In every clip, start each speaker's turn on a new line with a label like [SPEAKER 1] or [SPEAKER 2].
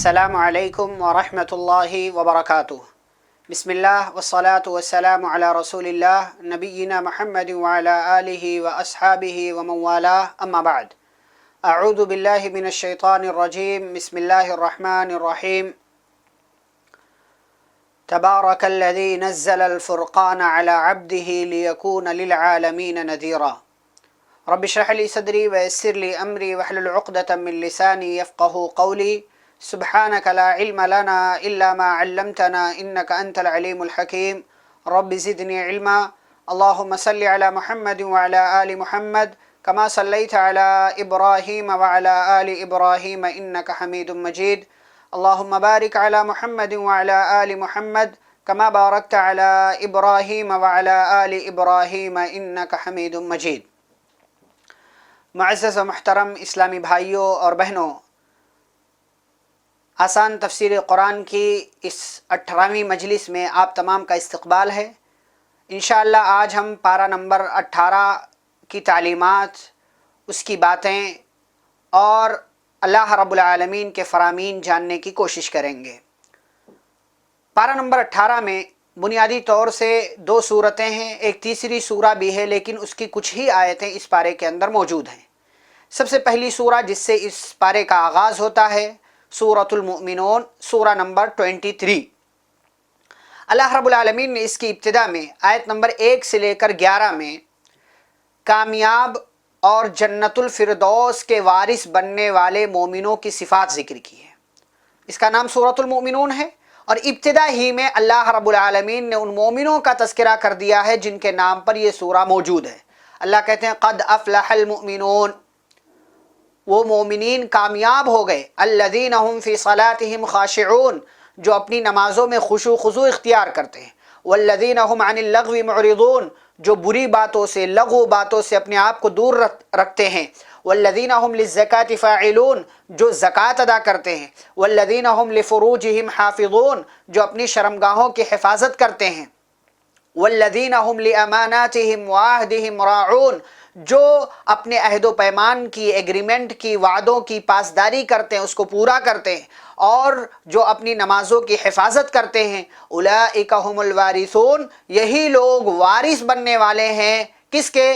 [SPEAKER 1] السلام علیکم ورحمۃ اللہ وبرکاتہ۔ بسم اللہ والصلاة والسلام علی رسول اللہ نبینا محمد وعلی آلہ واصحابہ ومن والاه اما بعد۔ اعوذ باللہ من الشیطان الرجیم، بسم اللہ الرحمن الرحیم۔ تبارک الذی نزل الفرقان علی عبدہ لیکون للعالمین نذیرا۔ رب اشرح لی صدری ویسر لی امری واحلل عقدۃ من لسانی یفقہوا قولی۔ سبحانک لا علم لنا الا ما علمتنا انک انت العلیم الحکیم۔ رب زدنی علما۔ اللہم صل علی محمد وعلی آل محمد کما صلیت علی ابراہیم وعلی آل ابراہیم انک حمید مجید۔ اللہم بارک علی محمد وعلی آل محمد کما بارکت علی ابراہیم وعلی آل ابراہیم انک حمید مجید۔ معزز و محترم اسلامی بھائیوں اور بہنوں، آسان تفسیر قرآن کی اس 18ویں مجلس میں آپ تمام کا استقبال ہے۔ انشاءاللہ آج ہم پارہ نمبر 18 کی تعلیمات، اس کی باتیں اور اللہ رب العالمین کے فرامین جاننے کی کوشش کریں گے۔ پارہ نمبر 18 میں بنیادی طور سے 2 سورتیں ہیں، ایک تیسری سورہ بھی ہے، لیکن اس کی کچھ ہی آیتیں اس پارے کے اندر موجود ہیں۔ سب سے پہلی سورہ جس سے اس پارے کا آغاز ہوتا ہے سورۃ المؤمنون، سورہ نمبر 23۔ اللہ رب العالمین نے اس کی ابتدا میں آیت نمبر 1 سے لے کر 11 میں کامیاب اور جنت الفردوس کے وارث بننے والے مومنوں کی صفات ذکر کی ہے۔ اس کا نام سورۃ المؤمنون ہے، اور ابتدا ہی میں اللہ رب العالمین نے ان مومنوں کا تذکرہ کر دیا ہے جن کے نام پر یہ سورہ موجود ہے۔ اللہ کہتے ہیں قد افلح المؤمنون، وہ مومنین کامیاب ہو گئے، الذین هم فی صلاتهم خاشعون، جو اپنی نمازوں میں خشوع و خضوع اختیار کرتے ہیں، والذین هم عن اللغو معرضون، جو بری باتوں سے، لغو باتوں سے اپنے آپ کو دور رکھتے ہیں، والذین هم للزکاة فاعلون، جو زکوٰۃ ادا کرتے ہیں، والذین هم لفروجهم حافظون، جو اپنی شرمگاہوں کی حفاظت کرتے ہیں، والذین هم لاماناتهم وعہدهم راعون، جو اپنے عہد و پیمان کی، ایگریمنٹ کی، وعدوں کی پاسداری کرتے ہیں، اس کو پورا کرتے ہیں، اور جو اپنی نمازوں کی حفاظت کرتے ہیں، اولئک هم الوارثون، یہی لوگ وارث بننے والے ہیں کس کے؟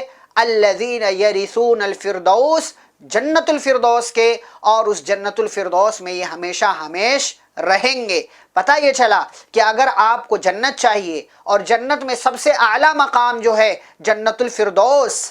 [SPEAKER 1] الذین یرثون الفردوس، جنت الفردوس کے، اور اس جنت الفردوس میں یہ ہمیشہ ہمیش رہیں گے۔ پتہ یہ چلا کہ اگر آپ کو جنت چاہیے اور جنت میں سب سے اعلیٰ مقام جو ہے جنت الفردوس،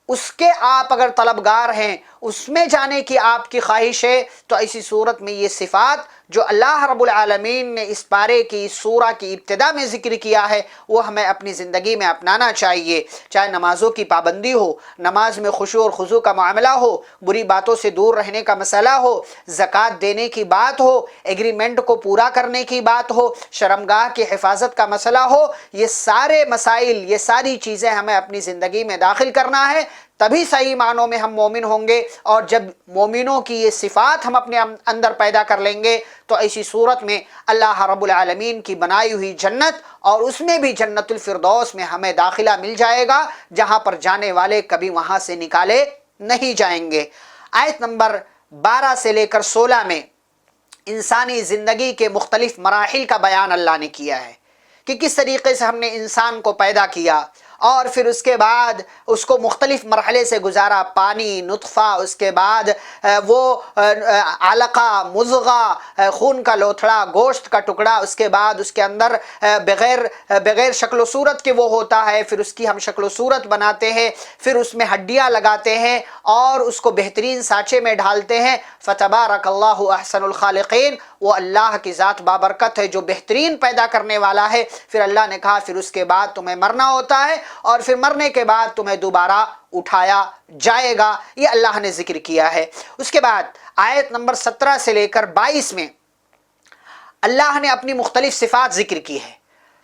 [SPEAKER 1] اس کے آپ اگر طلبگار ہیں، اس میں جانے کی آپ کی خواہش ہے، تو ایسی صورت میں یہ صفات جو اللہ رب العالمین نے اس پارے کی، اس سورہ کی ابتدا میں ذکر کیا ہے، وہ ہمیں اپنی زندگی میں اپنانا چاہیے۔ چاہے نمازوں کی پابندی ہو، نماز میں خشوع اور خضوع کا معاملہ ہو، بری باتوں سے دور رہنے کا مسئلہ ہو، زکوٰۃ دینے کی بات ہو، ایگریمنٹ کو پورا کرنے کی بات ہو، شرمگاہ کی حفاظت کا مسئلہ ہو، یہ سارے مسائل، یہ ساری چیزیں ہمیں اپنی زندگی میں داخل کرنا ہے، تبھی صحیح معنوں میں ہم مومن ہوں گے۔ اور جب مومنوں کی یہ صفات ہم اپنے اندر پیدا کر لیں گے تو ایسی صورت میں اللہ رب العالمین کی بنائی ہوئی جنت، اور اس میں بھی جنت الفردوس میں ہمیں داخلہ مل جائے گا، جہاں پر جانے والے کبھی وہاں سے نکالے نہیں جائیں گے۔ آیت نمبر 12 سے لے کر 16 میں انسانی زندگی کے مختلف مراحل کا بیان اللہ نے کیا ہے کہ کس طریقے سے ہم نے انسان کو پیدا کیا، اور پھر اس کے بعد اس کو مختلف مرحلے سے گزارا، پانی، نطفہ، اس کے بعد وہ علقہ، مضغہ، خون کا لوتھڑا، گوشت کا ٹکڑا، اس کے بعد اس کے اندر بغیر شکل و صورت کے وہ ہوتا ہے، پھر اس کی ہم شکل و صورت بناتے ہیں، پھر اس میں ہڈیاں لگاتے ہیں اور اس کو بہترین سانچے میں ڈھالتے ہیں۔ فتبارک اللہ احسن الخالقین، وہ اللہ کی ذات بابرکت ہے جو بہترین پیدا کرنے والا ہے۔ پھر اللہ نے کہا پھر اس کے بعد تمہیں مرنا ہوتا ہے، اور پھر مرنے کے بعد تمہیں دوبارہ اٹھایا جائے گا، یہ اللہ نے ذکر کیا ہے۔ اس کے بعد آیت نمبر 17 سے لے کر 22 میں اللہ نے اپنی مختلف صفات ذکر کی ہے۔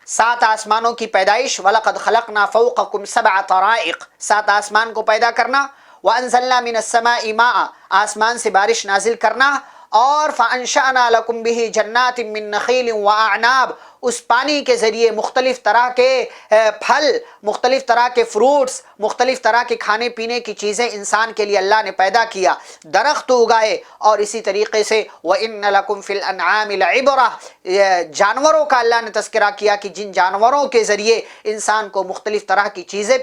[SPEAKER 1] 7 آسمانوں کی پیدائش، وَلَقَدْ خَلَقْنَا فَوْقَكُمْ سَبْعَ طَرَائِقَ، 7 آسمان کو پیدا کرنا، وَأَنزَلْنَا مِنَ السَّمَاءِ مَاءً، آسمان سے بارش نازل کرنا، اور فَأَنشَأْنَا لَكُمْ بِهِ جَنَّاتٍ مِّن نَخِيلٍ وَأَعْنَابٍ، اس پانی کے ذریعے مختلف طرح کے پھل، مختلف طرح کے فروٹس، مختلف طرح کے کھانے پینے کی چیزیں انسان کے لیے اللہ نے پیدا کیا، درخت اگائے، اور اسی طریقے سے وَإِنَّ لَكُمْ فِي الْأَنْعَامِ لَعِبْرَةً، جانوروں کا اللہ نے تذکرہ کیا کہ جن جانوروں کے ذریعے انسان کو مختلف طرح کی چیزیں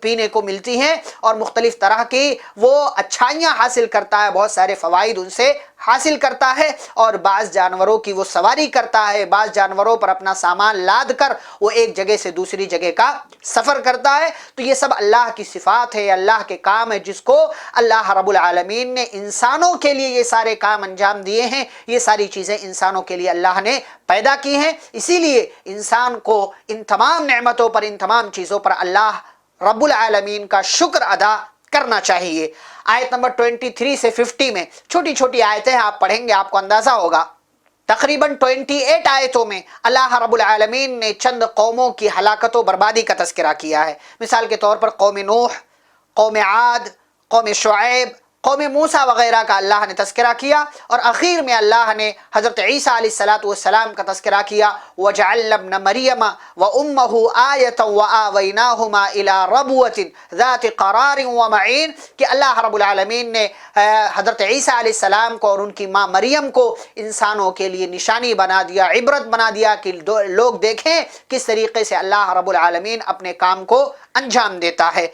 [SPEAKER 1] پینے کو ملتی ہیں اور مختلف طرح کی وہ اچھائیاں حاصل کرتا ہے، بہت سارے فوائد ان سے حاصل کرتا ہے، اور بعض جانوروں کی وہ سواری کرتا ہے، بعض جانوروں پر اپنا سامان لاد کر وہ ایک جگہ سے دوسری جگہ کا سفر کرتا ہے۔ تو یہ سب اللہ کی صفات ہے، اللہ کے کام ہے، جس کو اللہ رب العالمین نے انسانوں کے لیے یہ سارے کام انجام دیے ہیں، یہ ساری چیزیں انسانوں کے لیے اللہ نے پیدا کی ہیں۔ اسی لیے انسان کو ان تمام نعمتوں پر، ان تمام چیزوں پر اللہ رب العالمین کا شکر ادا کرنا چاہیے۔ آیت نمبر 23 سے 50 میں چھوٹی چھوٹی آیتیں ہیں، آپ پڑھیں گے آپ کو اندازہ ہوگا۔ تقریباً 28 آیتوں میں اللہ رب العالمین نے چند قوموں کی ہلاکت و بربادی کا تذکرہ کیا ہے۔ مثال کے طور پر قوم نوح، قوم عاد، قوم شعیب، قوم موسیٰ وغیرہ کا اللہ نے تذکرہ کیا، اور اخیر میں اللہ نے حضرت عیسیٰ علیہ السلام کا تذکرہ کیا، وَجَعَلْنَا ابْنَ مَرْيَمَ وَأُمَّهُ آيَةً وَآوَيْنَاهُمَا إِلَىٰ رَبْوَةٍ ذَاتِ قَرَارٍ وَمَعِينٍ، کہ اللہ رب العالمین نے حضرت عیسیٰ علیہ السلام کو اور ان کی ماں مریم کو انسانوں کے لیے نشانی بنا دیا، عبرت بنا دیا، کہ لوگ دیکھیں کس طریقے سے اللہ رب العالمین اپنے کام کو انجام دیتا ہے۔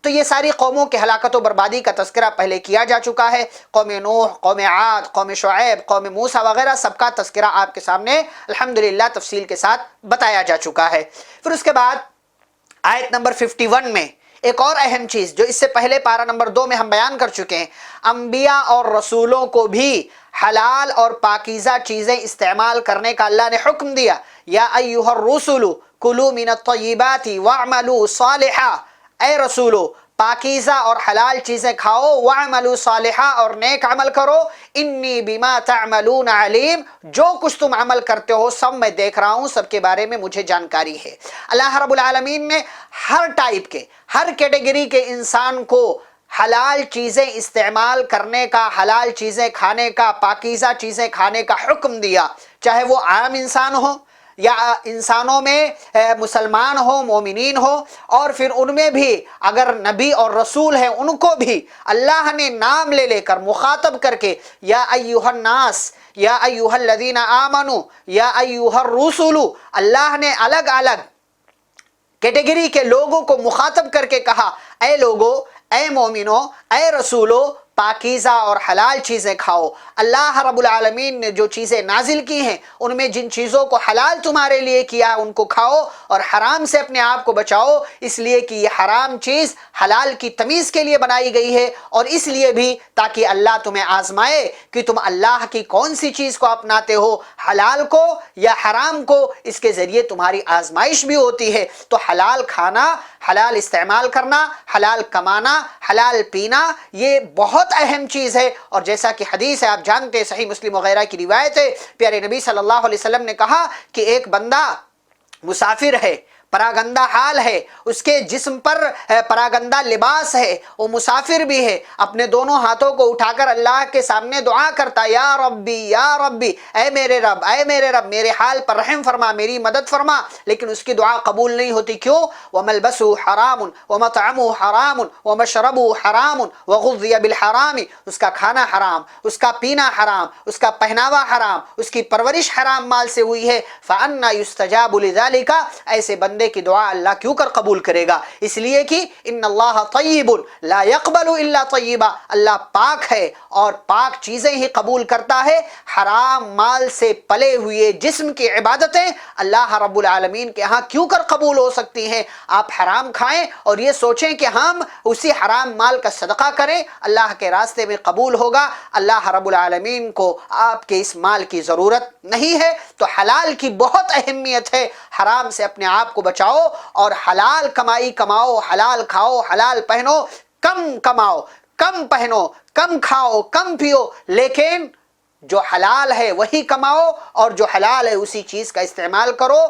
[SPEAKER 1] تو یہ ساری قوموں کے ہلاکت و بربادی کا تذکرہ پہلے کیا جا چکا ہے۔ قوم نوح، قوم عاد، قوم شعیب، قوم موسیٰ وغیرہ سب کا تذکرہ آپ کے سامنے الحمدللہ تفصیل کے ساتھ بتایا جا چکا ہے۔ پھر اس کے بعد آیت نمبر 51 میں ایک اور اہم چیز جو اس سے پہلے پارہ نمبر 2 میں ہم بیان کر چکے ہیں، انبیاء اور رسولوں کو بھی حلال اور پاکیزہ چیزیں استعمال کرنے کا اللہ نے حکم دیا۔ یا ایھا الرسل کلوا من الطیبات واعملوا صالحا، اے رسولو پاکیزہ اور حلال چیزیں کھاؤ، وَاعْمَلُوا صَالِحًا، اور نیک عمل کرو، انی بما تعملون علیم، جو کچھ تم عمل کرتے ہو سب میں دیکھ رہا ہوں، سب کے بارے میں مجھے جانکاری ہے۔ اللہ رب العالمین نے ہر ٹائپ کے، ہر کیٹیگری کے انسان کو حلال چیزیں استعمال کرنے کا، حلال چیزیں کھانے کا، پاکیزہ چیزیں کھانے کا حکم دیا، چاہے وہ عام انسان ہو یا انسانوں میں مسلمان ہو، مومنین ہو، اور پھر ان میں بھی اگر نبی اور رسول ہیں ان کو بھی اللہ نے نام لے لے کر مخاطب کر کے یا ایھا الناس، یا ایھا الذین آمنوا، یا ایھا الرسل، اللہ نے الگ الگ کیٹیگری کے لوگوں کو مخاطب کر کے کہا، اے لوگو، اے مومنو، اے رسولو، پاکیزہ اور حلال چیزیں کھاؤ۔ اللہ رب العالمین نے جو چیزیں نازل کی ہیں ان میں جن چیزوں کو حلال تمہارے لیے کیا ان کو کھاؤ، اور حرام سے اپنے آپ کو بچاؤ، اس لیے کہ یہ حرام چیز حلال کی تمیز کے لیے بنائی گئی ہے، اور اس لیے بھی تاکہ اللہ تمہیں آزمائے کہ تم اللہ کی کون سی چیز کو اپناتے ہو، حلال کو یا حرام کو، اس کے ذریعے تمہاری آزمائش بھی ہوتی ہے۔ تو حلال کھانا، حلال استعمال کرنا، حلال کمانا، حلال پینا، یہ بہت اہم چیز ہے۔ اور جیسا کہ حدیث ہے، آپ جانتے ہیں، صحیح مسلم وغیرہ کی روایت ہے، پیارے نبی صلی اللہ علیہ وسلم نے کہا کہ ایک بندہ مسافر ہے، پراگندہ حال ہے، اس کے جسم پر پراگندہ لباس ہے، وہ مسافر بھی ہے، اپنے دونوں ہاتھوں کو اٹھا کر اللہ کے سامنے دعا کرتا، یا ربی یا ربی، اے میرے رب، اے میرے رب، میرے حال پر رحم فرما، میری مدد فرما، لیکن اس کی دعا قبول نہیں ہوتی۔ کیوں؟ وَمَلْبَسُهُ حَرَامٌ وَمَطْعَمُهُ حَرَامٌ وَمَشْرَبُهُ حَرَامٌ وَغُذِّيَ بِالْحَرَامِ، اس کا کھانا حرام، اس کا پینا حرام، اس کا پہناوا حرام، اس کی پرورش حرام مال سے ہوئی ہے، فَأَنَّا يُسْتَجَابُ لِذَلِكَ، ایسے بندے کی دعا اللہ کیوں کر قبول کرے گا؟ اس لیے کہ ان اللہ طیب لا يقبل الا طیبا، اللہ پاک ہے اور پاک چیزیں ہی قبول کرتا ہے۔ حرام مال سے پلے ہوئے جسم کی عبادتیں اللہ رب العالمین کے ہاں کیوں کر قبول ہو سکتی ہیں؟ آپ حرام کھائیں اور یہ سوچیں کہ ہم اسی حرام مال کا صدقہ کریں، اللہ کے راستے میں قبول ہوگا؟ اللہ رب العالمین کو آپ کے اس مال کی ضرورت نہیں ہے۔ تو حلال کی بہت اہمیت ہے، حرام سے اپنے آپ کو بچاؤ اور حلال کمائی کماؤ، حلال کھاؤ، حلال پہنو، کم کماؤ، کم پہنو، کم کھاؤ، کم پیو، لیکن جو حلال ہے وہی کماؤ، اور جو حلال ہے اسی چیز کا استعمال کرو۔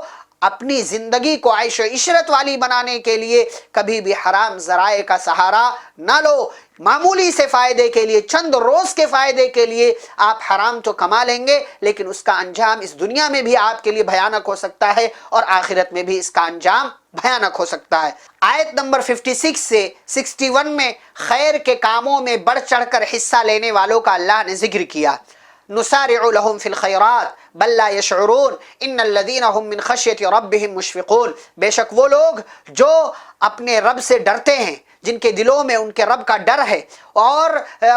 [SPEAKER 1] اپنی زندگی کو عیش و عشرت والی بنانے کے لیے کبھی بھی حرام ذرائع کا سہارا نہ لو۔ معمولی سے فائدے کے لیے، چند روز کے فائدے کے لیے آپ حرام تو کما لیں گے، لیکن اس کا انجام اس دنیا میں بھی آپ کے لیے بھیانک ہو سکتا ہے اور آخرت میں بھی اس کا انجام بھیانک ہو سکتا ہے۔ آیت نمبر 56 سے 61 میں خیر کے کاموں میں بڑھ چڑھ کر حصہ لینے والوں کا اللہ نے ذکر کیا۔ نسارع لهم في الخيرات بل لا يشعرون ان الذين هم من خشية ربهم مشفقون، بے شک وہ لوگ جو اپنے رب سے ڈرتے ہیں، جن کے دلوں میں ان کے رب کا ڈر ہے، اور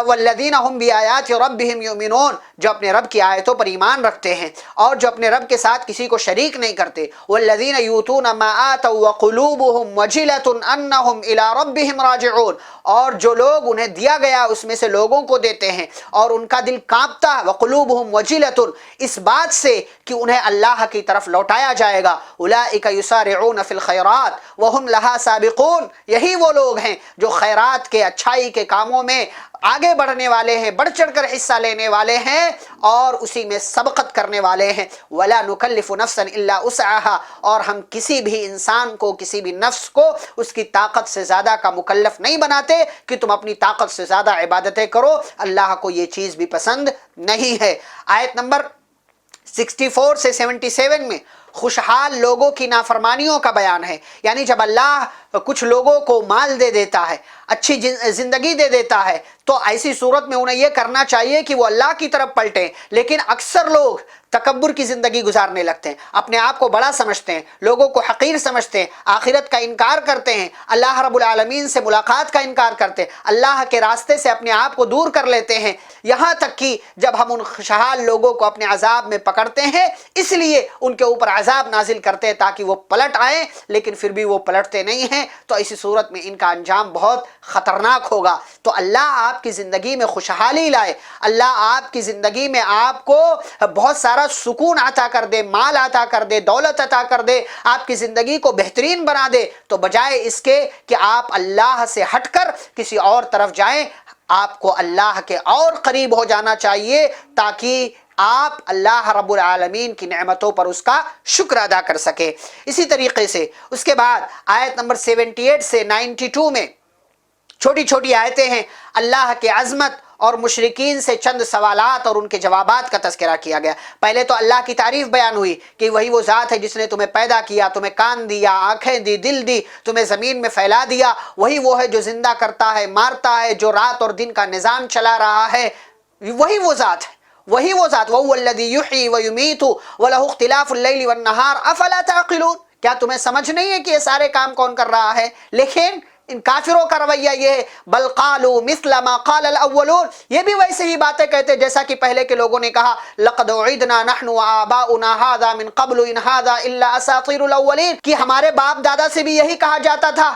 [SPEAKER 1] والذین هم بآیات ربهم یؤمنون، جو اپنے رب کی آیتوں پر ایمان رکھتے ہیں اور جو اپنے رب کے ساتھ کسی کو شریک نہیں کرتے، والذین یؤتون ما آتوا وقلوبهم وجلة انہم الی ربهم راجعون، اور جو لوگ انہیں دیا گیا اس میں سے لوگوں کو دیتے ہیں اور ان کا دل کانپتا ہے، وقلوبهم وجلة، اس بات سے کہ انہیں اللہ کی طرف لوٹایا جائے گا، اولئک یسارعون فی الخیرات وهم لها سابقون، یہی وہ لوگ ہیں جو خیرات کے، اچھائی کے کاموں میں آگے بڑھنے والے ہیں، بڑھ چڑھ کر حصہ لینے والے ہیں اور اسی میں سبقت کرنے والے ہیں۔ وَلَا نُكَلِّفُ نَفْسًا إِلَّا وُسْعَهَا، اور ہم کسی بھی انسان کو، کسی بھی نفس کو اس کی طاقت سے زیادہ کا مکلف نہیں بناتے کہ تم اپنی طاقت سے زیادہ عبادتیں کرو، اللہ کو یہ چیز بھی پسند نہیں ہے۔ آیت نمبر 64 سے 77 میں خوشحال لوگوں کی نافرمانیوں کا بیان ہے، یعنی جب اللہ کچھ لوگوں کو مال دے دیتا ہے، اچھی زندگی دے دیتا ہے، تو ایسی صورت میں انہیں یہ کرنا چاہیے کہ وہ اللہ کی طرف پلٹیں، لیکن اکثر لوگ تکبر کی زندگی گزارنے لگتے ہیں، اپنے آپ کو بڑا سمجھتے ہیں، لوگوں کو حقیر سمجھتے ہیں، آخرت کا انکار کرتے ہیں، اللہ رب العالمین سے ملاقات کا انکار کرتے ہیں، اللہ کے راستے سے اپنے آپ کو دور کر لیتے ہیں، یہاں تک کہ جب ہم ان خوشحال لوگوں کو اپنے عذاب میں پکڑتے ہیں اس لیے ان کے اوپر عذاب نازل کرتے ہیں تاکہ وہ پلٹ آئیں، لیکن پھر بھی وہ پلٹتے نہیں ہیں، تو ایسی صورت میں ان کا انجام بہت خطرناک ہوگا۔ تو اللہ آپ کی زندگی میں خوشحالی لائے، اللہ آپ کی زندگی میں آپ کو بہت سارا سکون عطا کر دے، مال عطا کر دے، دولت عطا کر دے، آپ کی زندگی کو بہترین بنا دے، تو بجائے اس کے کہ آپ اللہ سے ہٹ کر کسی اور طرف جائیں، آپ کو اللہ کے اور قریب ہو جانا چاہیے تاکہ آپ اللہ رب العالمین کی نعمتوں پر اس کا شکر ادا کر سکے۔ اسی طریقے سے اس کے بعد آیت نمبر 78 سے 92 میں چھوٹی چھوٹی آیتیں ہیں، اللہ کے عظمت اور مشرکین سے چند سوالات اور ان کے جوابات کا تذکرہ کیا گیا۔ پہلے تو اللہ کی تعریف بیان ہوئی کہ وہی وہ ذات ہے جس نے تمہیں پیدا کیا، تمہیں کان دیا، آنکھیں دی، دل دی، تمہیں زمین میں پھیلا دیا، وہی وہ ہے جو زندہ کرتا ہے، مارتا ہے، جو رات اور دن کا نظام چلا رہا ہے، وہی وہ ذات ہے، وہی وہ ذات، وَهُوَ الَّذِي يُحْيِي وَيُمِيتُ وَلَهُ اخْتِلَافُ اللَّيْلِ وَالنَّهَارِ أَفَلَا تَعْقِلُونَ، کیا تمہیں سمجھ نہیں ہے کہ یہ سارے کام کون کر رہا ہے؟ لیکن ان کافروں کا رویہ یہ ہے، بل قالوا مثل ما قال الاولون، یہ بھی ویسے ہی باتیں کہتے جیسا کہ پہلے کے لوگوں نے کہا، لقد وعدنا نحن وآباؤنا هذا من قبل ان هذا الا اساطير الاولين، کہ ہمارے باپ دادا سے بھی یہی کہا جاتا تھا،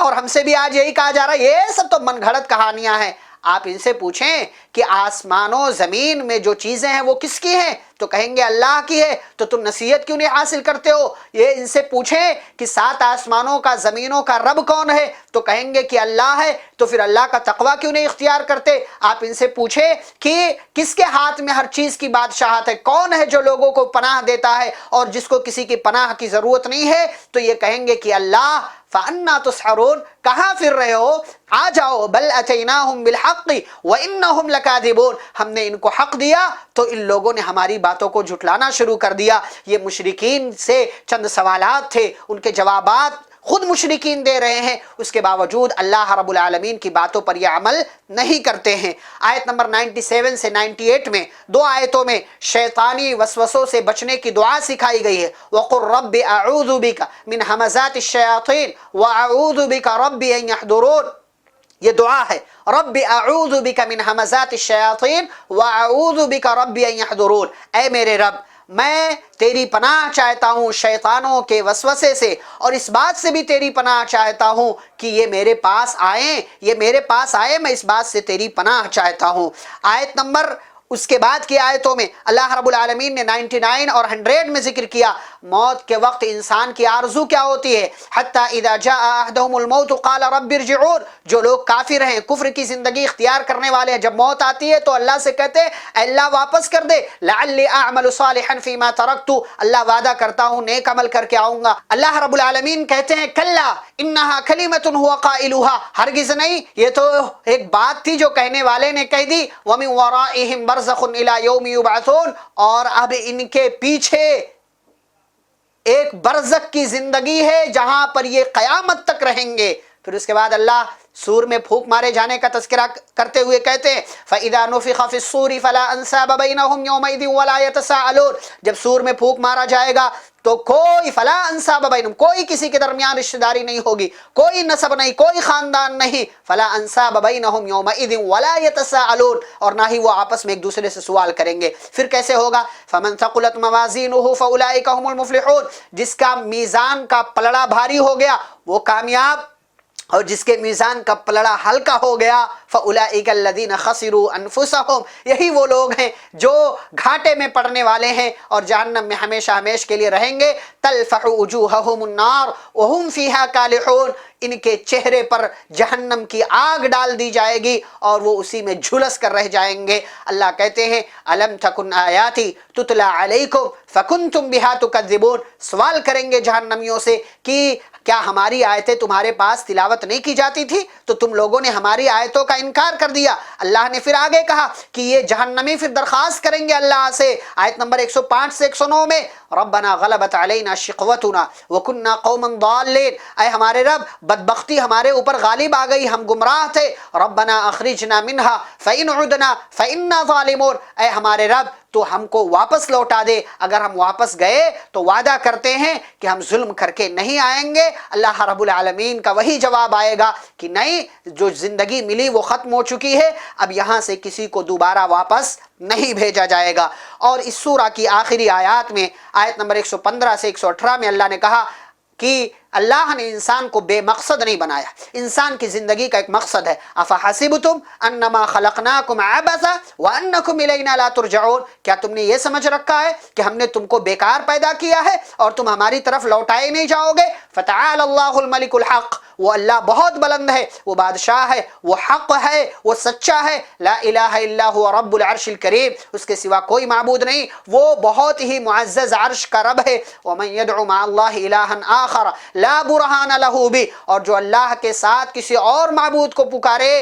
[SPEAKER 1] اور ہم سے بھی آج یہی کہا جا رہا ہے، یہ سب تو من گھڑت کہانیاں ہیں۔ آپ ان سے پوچھیں کہ آسمان و زمین میں جو چیزیں ہیں وہ کس کی ہیں، تو کہیں گے اللہ کی ہے، تو تم نصیحت کیوں نہیں حاصل کرتے ہو؟ یہ ان سے پوچھیں کہ 7 آسمانوں کا، زمینوں کا رب کون ہے، تو کہیں گے کہ اللہ ہے، تو پھر اللہ کا تقوی کیوں نہیں اختیار کرتے؟ آپ ان سے پوچھیں کہ کس کے ہاتھ میں ہر چیز کی بادشاہت ہے، کون ہے جو لوگوں کو پناہ دیتا ہے اور جس کو کسی کی پناہ کی ضرورت نہیں ہے، تو یہ کہیں گے کہ اللہ۔ فَأَنَّا تُسْحَرُونَ، کہاں پھر رہے ہو؟ آ جاؤ، بل اتیناہم بالحق وانہم لکاذبون، ہم نے ان کو حق دیا تو ان لوگوں نے ہماری باتوں کو جھٹلانا شروع کر دیا۔ یہ مشرکین سے چند سوالات تھے، ان کے جوابات خود مشرکین دے رہے ہیں، اس کے باوجود اللہ رب العالمین کی باتوں پر یہ عمل نہیں کرتے ہیں۔ آیت نمبر 97 سے 98 میں 2 آیتوں میں شیطانی وسوسوں سے بچنے کی دعا سکھائی گئی ہے۔ وَقُلْ رَبِّ أَعُوذُ بِكَ مِنْ هَمَزَاتِ الشَّيَاطِينِ وَأَعُوذُ بِكَ رَبِّ أَنْ يَحْضُرُونَ، یہ دعا ہے، رب اعوذ بک من ہمزات الشیاطین واعوذ بک رب ان یحضرون، اے میرے رب میں تیری پناہ چاہتا ہوں شیطانوں کے وسوسے سے، اور اس بات سے بھی تیری پناہ چاہتا ہوں کہ یہ میرے پاس آئیں، یہ میرے پاس آئے، میں اس بات سے تیری پناہ چاہتا ہوں۔ آیت نمبر اس کے بعد کی آیتوں میں اللہ رب العالمین نے 99 اور 100 میں ذکر کیا موت کے وقت انسان کی آرزو کیا ہوتی ہے. حتیٰ اذا جاء احدهم الموت قال رب ارجعون. جو لوگ کافر ہیں، کفر کی زندگی اختیار کرنے والے ہیں، جب موت آتی ہے تو اللہ سے کہتے ہیں اے اللہ واپس کر دے، لعلی اعمل صالحا فیما ترکت، اللہ وعدہ کرتا ہوں نیک عمل کر کے آؤں گا. اللہ رب العالمین کہتے ہیں کلا انہا کلمۃ هو قائلها، ہرگز نہیں، یہ تو ایک بات تھی جو کہنے والے نے کہہ دی. ومن ورائہم برزخ الی یوم یبعثون، اور اب ان کے پیچھے ایک برزخ کی زندگی ہے جہاں پر یہ قیامت تک رہیں گے. پھر اس کے بعد اللہ سور میں پھونک مارے جانے کا تذکرہ کرتے ہوئے کہتے ہیں فَإِذَا نُفِخَ فِي الصُّورِ فَلَا أَنْسَابَ بَيْنَهُمْ يَوْمَئِذٍ وَلَا يَتَسَاءَلُونَ. جب سور میں پھونک مارا جائے گا تو کوئی فلا انصاب بینہم، کوئی کسی کے درمیان رشتہ داری نہیں ہوگی، کوئی نسب نہیں، کوئی خاندان نہیں. فلا انصاب بینہم یومئذ ولا یتساءلون، اور نہ ہی وہ آپس میں ایک دوسرے سے سوال کریں گے. پھر کیسے ہوگا؟ فمن ثقلت موازینہ فاولئک هم المفلحون، جس کا میزان کا پلڑا بھاری ہو گیا وہ کامیاب، اور جس کے میزان کا پلڑا ہلکا ہو گیا فَأُولَئِكَ الَّذِينَ خَسِرُوا أَنفُسَهُمْ، یہی وہ لوگ ہیں جو گھاٹے میں پڑنے والے ہیں اور جہنم میں ہمیشہ ہمیش کے لیے رہیں گے. تَلْفَحُ وُجُوهَهُمُ النَّارُ وَهُمْ فِيهَا كَالِحُونَ، ان کے چہرے پر جہنم کی آگ ڈال دی جائے گی اور وہ اسی میں جھلس کر رہ جائیں گے. اللہ کہتے ہیں أَلَمْ تَكُنْ آيَاتِي تُتْلَى عَلَيْكُمْ فَكُنْتُمْ بِهَا تُكَذِّبُونَ، سوال کریں گے جہنمیوں سے کہ کیا ہماری آیتیں تمہارے پاس تلاوت نہیں کی جاتی تھی تو تم لوگوں نے ہماری آیتوں کا انکار کر دیا. اللہ نے پھر آگے کہا کہ یہ جہنمی پھر درخواست کریں گے اللہ سے آیت نمبر 105 سے 109 میں ربنا غلبت علینا شقوتنا وکنا قوما ضالین، اے ہمارے رب بدبختی ہمارے اوپر غالب آ گئی، ہم گمراہ تھے. ربنا اخرجنا منها فإن عدنا فإنا ظالمون، اے ہمارے رب تو ہم کو واپس لوٹا دے، اگر ہم واپس گئے تو وعدہ کرتے ہیں کہ ہم ظلم کر کے نہیں آئیں گے. اللہ رب العالمین کا وہی جواب آئے گا کہ نہیں، جو زندگی ملی وہ ختم ہو چکی ہے، اب یہاں سے کسی کو دوبارہ واپس نہیں بھیجا جائے گا. اور اس سورہ کی آخری آیات میں آیت نمبر 115 سے 118 میں اللہ نے کہا کہ اللہ نے انسان کو بے مقصد نہیں بنایا، انسان کی زندگی کا ایک مقصد ہے. افحسبتم انما خلقناکم عبثا وانکم الینا لا ترجعون، کیا تم نے یہ سمجھ رکھا ہے کہ ہم نے تم کو بیکار پیدا کیا ہے اور تم ہماری طرف لوٹائے نہیں جاؤ گے؟ فتعال اللہ الملک الحق، وہ اللہ بہت بلند ہے، وہ بادشاہ ہے، وہ حق ہے، وہ سچا ہے. لا الہ الا هو رب العرش الکریم، اس کے سوا کوئی معبود نہیں، وہ بہت ہی معزز عرش کا رب ہے. ومن يدعو مع اللہ الہا آخر لا برہان لہ بھی، اور جو اللہ کے ساتھ کسی اور معبود کو پکارے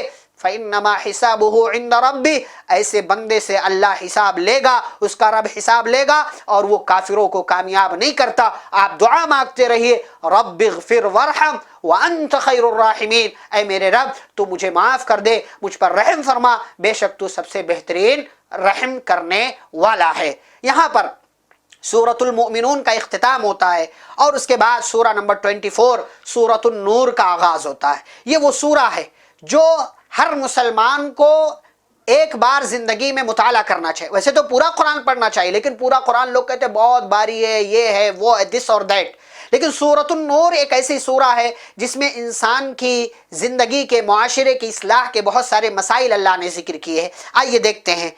[SPEAKER 1] فَإِنَّمَا حِسَابُهُ عِنْدَ رَبِّهِ، ایسے بندے سے اللہ حساب لے گا، اس کا رب حساب لے گا، اور وہ کافروں کو کامیاب نہیں کرتا. آپ دعا مانگتے رہیے رب اغفر وارحم وانت خیر الراحمین، اے میرے رب تو مجھے معاف کر دے، مجھ پر رحم فرما، بے شک تو سب سے بہترین رحم کرنے والا ہے. یہاں پر سورۃ المؤمنون کا اختتام ہوتا ہے اور اس کے بعد سورہ نمبر 24 سورۃ النور کا آغاز ہوتا ہے. یہ وہ سورہ ہے جو ہر مسلمان کو ایک بار زندگی میں مطالعہ کرنا چاہیے. ویسے تو پورا قرآن پڑھنا چاہیے، لیکن پورا قرآن لوگ کہتے ہیں بہت باری ہے، یہ ہے، وہ ہے، دس اور دیٹ. لیکن سورۃ النور ایک ایسی سورہ ہے جس میں انسان کی زندگی کے، معاشرے کی اصلاح کے بہت سارے مسائل اللہ نے ذکر کیے ہیں. آئیے دیکھتے ہیں.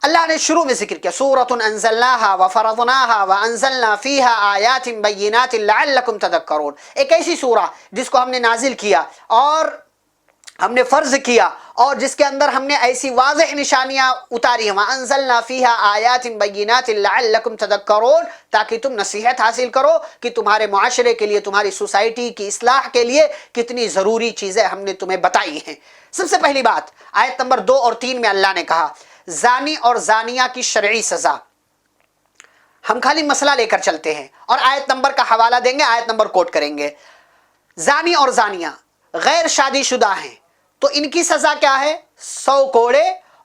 [SPEAKER 1] اللہ نے شروع میں ذکر کیا سورۃ انزلناها وفرضناها وانزلنا فيها آیات بینات لعلکم تذکرون، ایک ایسی سورہ جس کو ہم نے نازل کیا اور ہم نے فرض کیا اور جس کے اندر ہم نے ایسی واضح نشانیاں اتاری ہیں. وَأَنزَلْنَا فِيهَا آيَاتٍ بَيِّنَاتٍ لَعَلَّكُمْ تَذَكَّرُونَ، تاکہ تم نصیحت حاصل کرو کہ تمہارے معاشرے کے لیے، تمہاری سوسائٹی کی اصلاح کے لیے کتنی ضروری چیزیں ہم نے تمہیں بتائی ہیں. سب سے پہلی بات آیت نمبر 2 اور 3 میں اللہ نے کہا زانی اور زانیہ کی شرعی سزا. ہم خالی مسئلہ لے کر چلتے ہیں اور آیت نمبر کا حوالہ دیں گے، آیت نمبر کوٹ کریں گے. زانی اور زانیہ غیر شادی شدہ ہیں تو ان کی سزا کیا ہے؟ 100 کوڑے،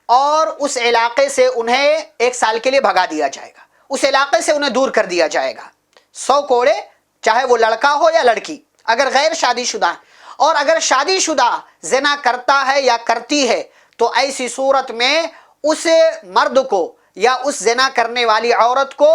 [SPEAKER 1] اور اس علاقے سے انہیں 1 سال کے لیے بھگا دیا جائے گا، اس علاقے سے انہیں دور کر دیا جائے گا. 100 کوڑے، چاہے وہ لڑکا ہو یا لڑکی، اگر غیر شادی شدہ ہے. اور اگر شادی شدہ زنا کرتا ہے یا کرتی ہے تو ایسی صورت میں اس مرد کو یا اس زنا کرنے والی عورت کو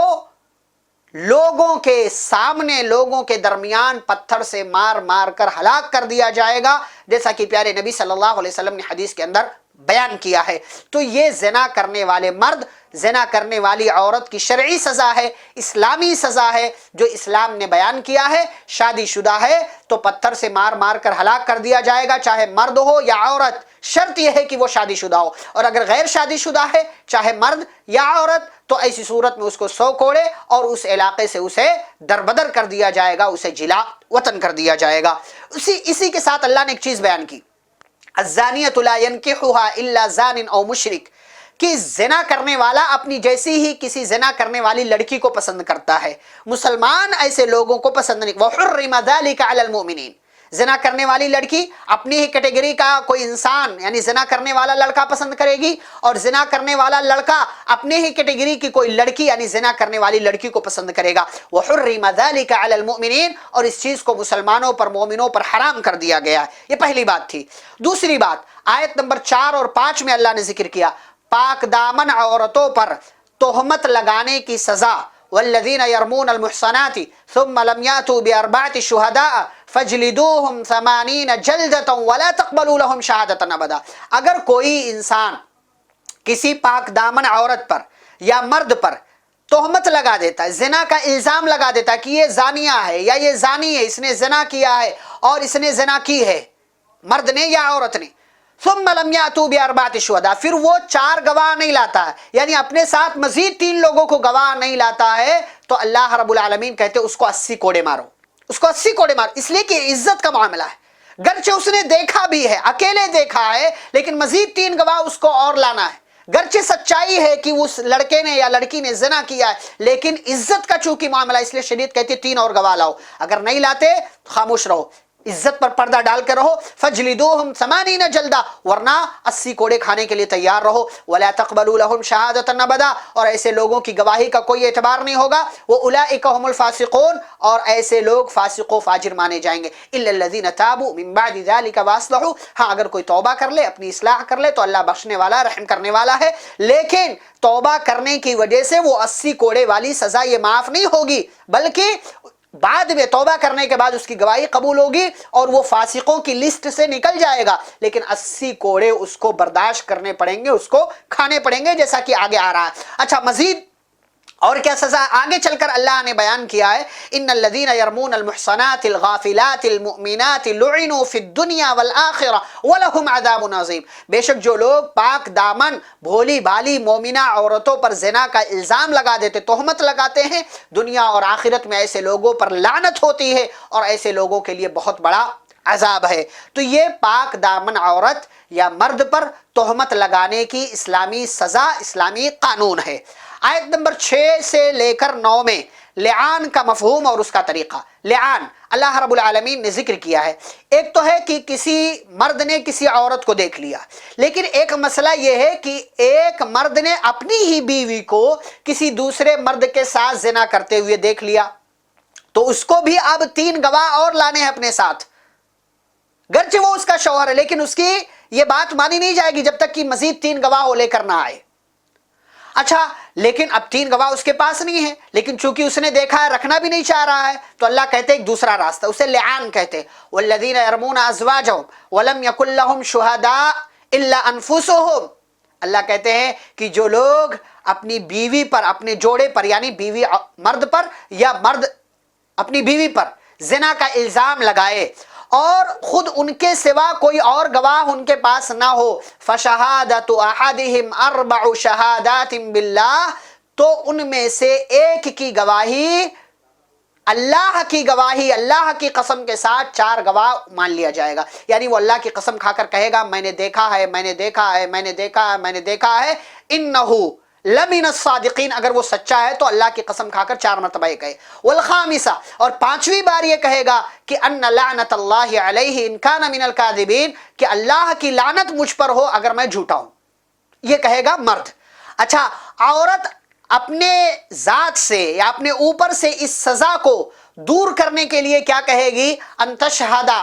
[SPEAKER 1] لوگوں کے سامنے، لوگوں کے درمیان پتھر سے مار مار کر ہلاک کر دیا جائے گا، جیسا کہ پیارے نبی صلی اللہ علیہ وسلم نے حدیث کے اندر بیان کیا ہے۔ تو یہ زنا کرنے والے مرد، زنا کرنے والی عورت کی شرعی سزا ہے، اسلامی سزا ہے جو اسلام نے بیان کیا ہے۔ شادی شدہ ہے تو پتھر سے مار مار کر ہلاک کر دیا جائے گا، چاہے مرد ہو یا عورت، شرط یہ ہے کہ وہ شادی شدہ ہو۔ اور اگر غیر شادی شدہ ہے چاہے مرد یا عورت تو ایسی صورت میں اس کو 100 کوڑے اور اس علاقے سے اسے دربدر کر دیا جائے گا، اسے جلا وطن کر دیا جائے گا۔ اسی کے ساتھ اللہ نے ایک چیز بیان کی، الزانیۃ لا ینکحها الا زان او مشرک، کہ زنا کرنے والا اپنی جیسی ہی کسی زنا کرنے والی لڑکی کو پسند کرتا ہے، مسلمان ایسے لوگوں کو پسند نہیں۔ وحرم ذلک علی المؤمنین، زنا کرنے والی لڑکی اپنی ہی کیٹیگری کا کوئی انسان یعنی زنا کرنے والا لڑکا پسند کرے گی، اور زنا کرنے والا لڑکا اپنے ہی کیٹیگری کی کوئی لڑکی یعنی زنا کرنے والی لڑکی کو پسند کرے گا۔ وحرم ذلک علی المؤمنین، اور اس چیز کو مسلمانوں پر، مومنوں پر حرام کر دیا گیا ہے۔ یہ پہلی بات تھی۔ دوسری بات، آیت نمبر 4 اور 5 میں اللہ نے ذکر کیا پاک دامن عورتوں پر تہمت لگانے کی سزا، والذین یرمون المحصنات ثم لم یأتوا بأربعة شہداء فاجلدوہم 80 جلدۃ ولا تقبلوا لهم شہادۃ ابدا۔ اگر کوئی انسان کسی پاک دامن عورت پر یا مرد پر تہمت لگا دیتا ہے، زنا کا الزام لگا دیتا ہے کہ یہ زانیہ ہے یا یہ زانی ہے، اس نے زنا کیا ہے اور اس نے زنا کی ہے، مرد نے یا عورت نے، ثم لم یأتوا بأربعة شہداء، پھر وہ 4 گواہ نہیں لاتا ہے، یعنی اپنے ساتھ مزید 3 لوگوں کو گواہ نہیں لاتا ہے، تو اللہ رب العالمین کہتے اس کو 80 کوڑے مارو، اس کو 80 کوڑے مارو، اس لیے کہ عزت کا معاملہ ہے۔ گرچہ اس نے دیکھا بھی ہے، اکیلے دیکھا ہے، لیکن مزید 3 گواہ اس کو اور لانا ہے۔ گرچہ سچائی ہے کہ اس لڑکے نے یا لڑکی نے زنا کیا ہے، لیکن عزت کا چونکہ معاملہ، اس لیے شریعت کہتی ہے 3 اور گواہ لاؤ، اگر نہیں لاتے خاموش رہو، عزت پر پردہ ڈال کے رہو۔ فجلدوہم 80 جلدہ، ورنہ 80 کوڑے کھانے کے لیے تیار رہو۔ ولا تقبلوا لهم شہادۃ ابدا، اور ایسے لوگوں کی گواہی کا کوئی اعتبار نہیں ہوگا۔ واولئک هم الفاسقون، اور ایسے لوگ فاسق و فاجر مانے جائیں گے۔ الا الذین تابوا من بعد ذلك واصلحوا، ہاں اگر کوئی توبہ کر لے، اپنی اصلاح کر لے تو اللہ بخشنے والا، رحم کرنے والا ہے، لیکن توبہ کرنے کی وجہ سے وہ 80 کوڑے والی سزا یہ معاف نہیں ہوگی، بلکہ بعد میں توبہ کرنے کے بعد اس کی گواہی قبول ہوگی اور وہ فاسقوں کی لسٹ سے نکل جائے گا، لیکن 80 کوڑے اس کو برداشت کرنے پڑیں گے، اس کو کھانے پڑیں گے، جیسا کہ آگے آ رہا ہے۔ اچھا، مزید اور کیا سزا آگے چل کر اللہ نے بیان کیا ہے، ان الذین یرمون المحصنات الغافلات المؤمنات لعنوا فی الدنیا والآخرہ ولہم عذاب عظیم، بے شک جو لوگ پاک دامن بھولی بھالی مومنہ عورتوں پر زنا کا الزام لگا دیتے، تہمت لگاتے ہیں، دنیا اور آخرت میں ایسے لوگوں پر لعنت ہوتی ہے اور ایسے لوگوں کے لیے بہت بڑا عذاب ہے۔ تو یہ پاک دامن عورت یا مرد پر تہمت لگانے کی اسلامی سزا، اسلامی قانون ہے۔ آیت نمبر 6 سے لے کر 9 میں لعان کا مفہوم اور اس کا طریقہ۔ لعان اللہ رب العالمین نے ذکر کیا ہے، ایک تو ہے کہ کسی مرد نے کسی عورت کو دیکھ لیا، لیکن ایک مسئلہ یہ ہے کہ ایک مرد نے اپنی ہی بیوی کو کسی دوسرے مرد کے ساتھ زنا کرتے ہوئے دیکھ لیا، تو اس کو بھی اب 3 گواہ اور لانے ہیں اپنے ساتھ، گرچہ وہ اس کا شوہر ہے، لیکن اس کی یہ بات مانی نہیں جائے گی جب تک کہ مزید 3 گواہ وہ لے کر نہ آئے۔ اچھا، لیکن اب 3 گواہ اس کے پاس نہیں ہیں، لیکن چونکہ اس نے دیکھا ہے، رکھنا بھی نہیں چاہ رہا ہے، تو اللہ کہتے ہیں ایک دوسرا راستہ، اسے لعان کہتے ہیں۔ والذین یرمون ازواجہم ولم یکن لہم شہداء الا انفسہم، اللہ کہتے ہیں کہ جو لوگ اپنی بیوی پر، اپنے جوڑے پر یعنی بیوی مرد پر یا مرد اپنی بیوی پر زنا کا الزام لگائے اور خود ان کے سوا کوئی اور گواہ ان کے پاس نہ ہو، فشہادۃ احدہم 4 شہادات باللہ، تو ان میں سے ایک کی گواہی اللہ کی گواہی، اللہ کی قسم کے ساتھ 4 گواہ مان لیا جائے گا، یعنی وہ اللہ کی قسم کھا کر کہے گا میں نے دیکھا ہے، میں نے دیکھا ہے، میں نے دیکھا ہے، میں نے دیکھا ہے، انہو لمن الصادقین، اگر وہ سچا ہے تو اللہ کی قسم کھا کر 4 مرتبہ یہ کہے۔ والخامسہ، اور 5ویں بار یہ کہے گا کہ ان لعنت اللہ علیہ ان کان من الکاذبین، کہ اللہ کی لعنت مجھ پر ہو اگر میں جھوٹا ہوں، یہ کہے گا مرد۔ اچھا، عورت اپنے ذات سے یا اپنے اوپر سے اس سزا کو دور کرنے کے لیے کیا کہے گی؟ ان تشہدہ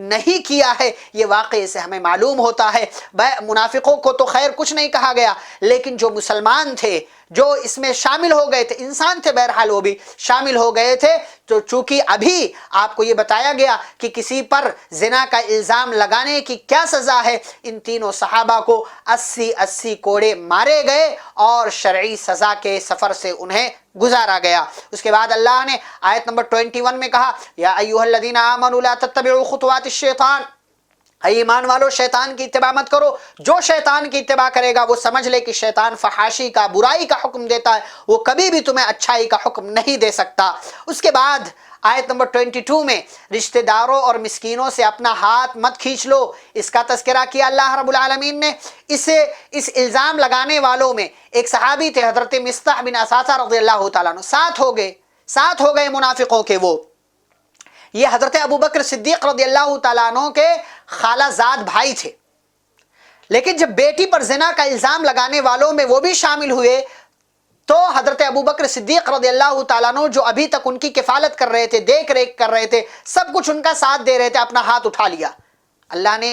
[SPEAKER 1] نہیں کیا ہے، یہ واقعے سے ہمیں معلوم ہوتا ہے۔ منافقوں کو تو خیر کچھ نہیں کہا گیا، لیکن جو مسلمان تھے، جو اس میں شامل ہو گئے تھے، انسان تھے بہرحال، وہ بھی شامل ہو گئے تھے، تو چونکہ ابھی آپ کو یہ بتایا گیا کہ کسی پر زنا کا الزام لگانے کی کیا سزا ہے، ان تینوں صحابہ کو 80 کوڑے مارے گئے اور شرعی سزا کے سفر سے انہیں گزارا گیا۔ اس کے بعد اللہ نے آیت نمبر 21 میں کہا، یا ایھا الذین آمنوا لا تتبعوا خطوات الشیطان، اے ایمان والو شیطان کی اتباع مت کرو۔ جو شیطان کی اتباع کرے گا وہ سمجھ لے کہ شیطان فحاشی کا، برائی کا حکم دیتا ہے، وہ کبھی بھی تمہیں اچھائی کا حکم نہیں دے سکتا۔ اس کے بعد آیت نمبر 22 میں رشتہ داروں اور مسکینوں سے اپنا ہاتھ مت کھینچ لو، اس کا تذکرہ کیا اللہ رب العالمین نے۔ اس الزام لگانے والوں میں ایک صحابی تھے حضرت مصطح بن اثاثہ رضی اللہ تعالیٰ عنہ، ساتھ ہو گئے منافقوں کے۔ وہ یہ حضرت ابوبکر صدیق رضی اللہ تعالیٰ عنہ کے خالہ زاد بھائی تھے، لیکن جب بیٹی پر زنا کا الزام لگانے والوں میں وہ بھی شامل ہوئے تو حضرت ابوبکر صدیق رضی اللہ تعالیٰ عنہ جو ابھی تک ان کی کفالت کر رہے تھے، دیکھ ریکھ کر رہے تھے، سب کچھ ان کا ساتھ دے رہے تھے، اپنا ہاتھ اٹھا لیا۔ اللہ نے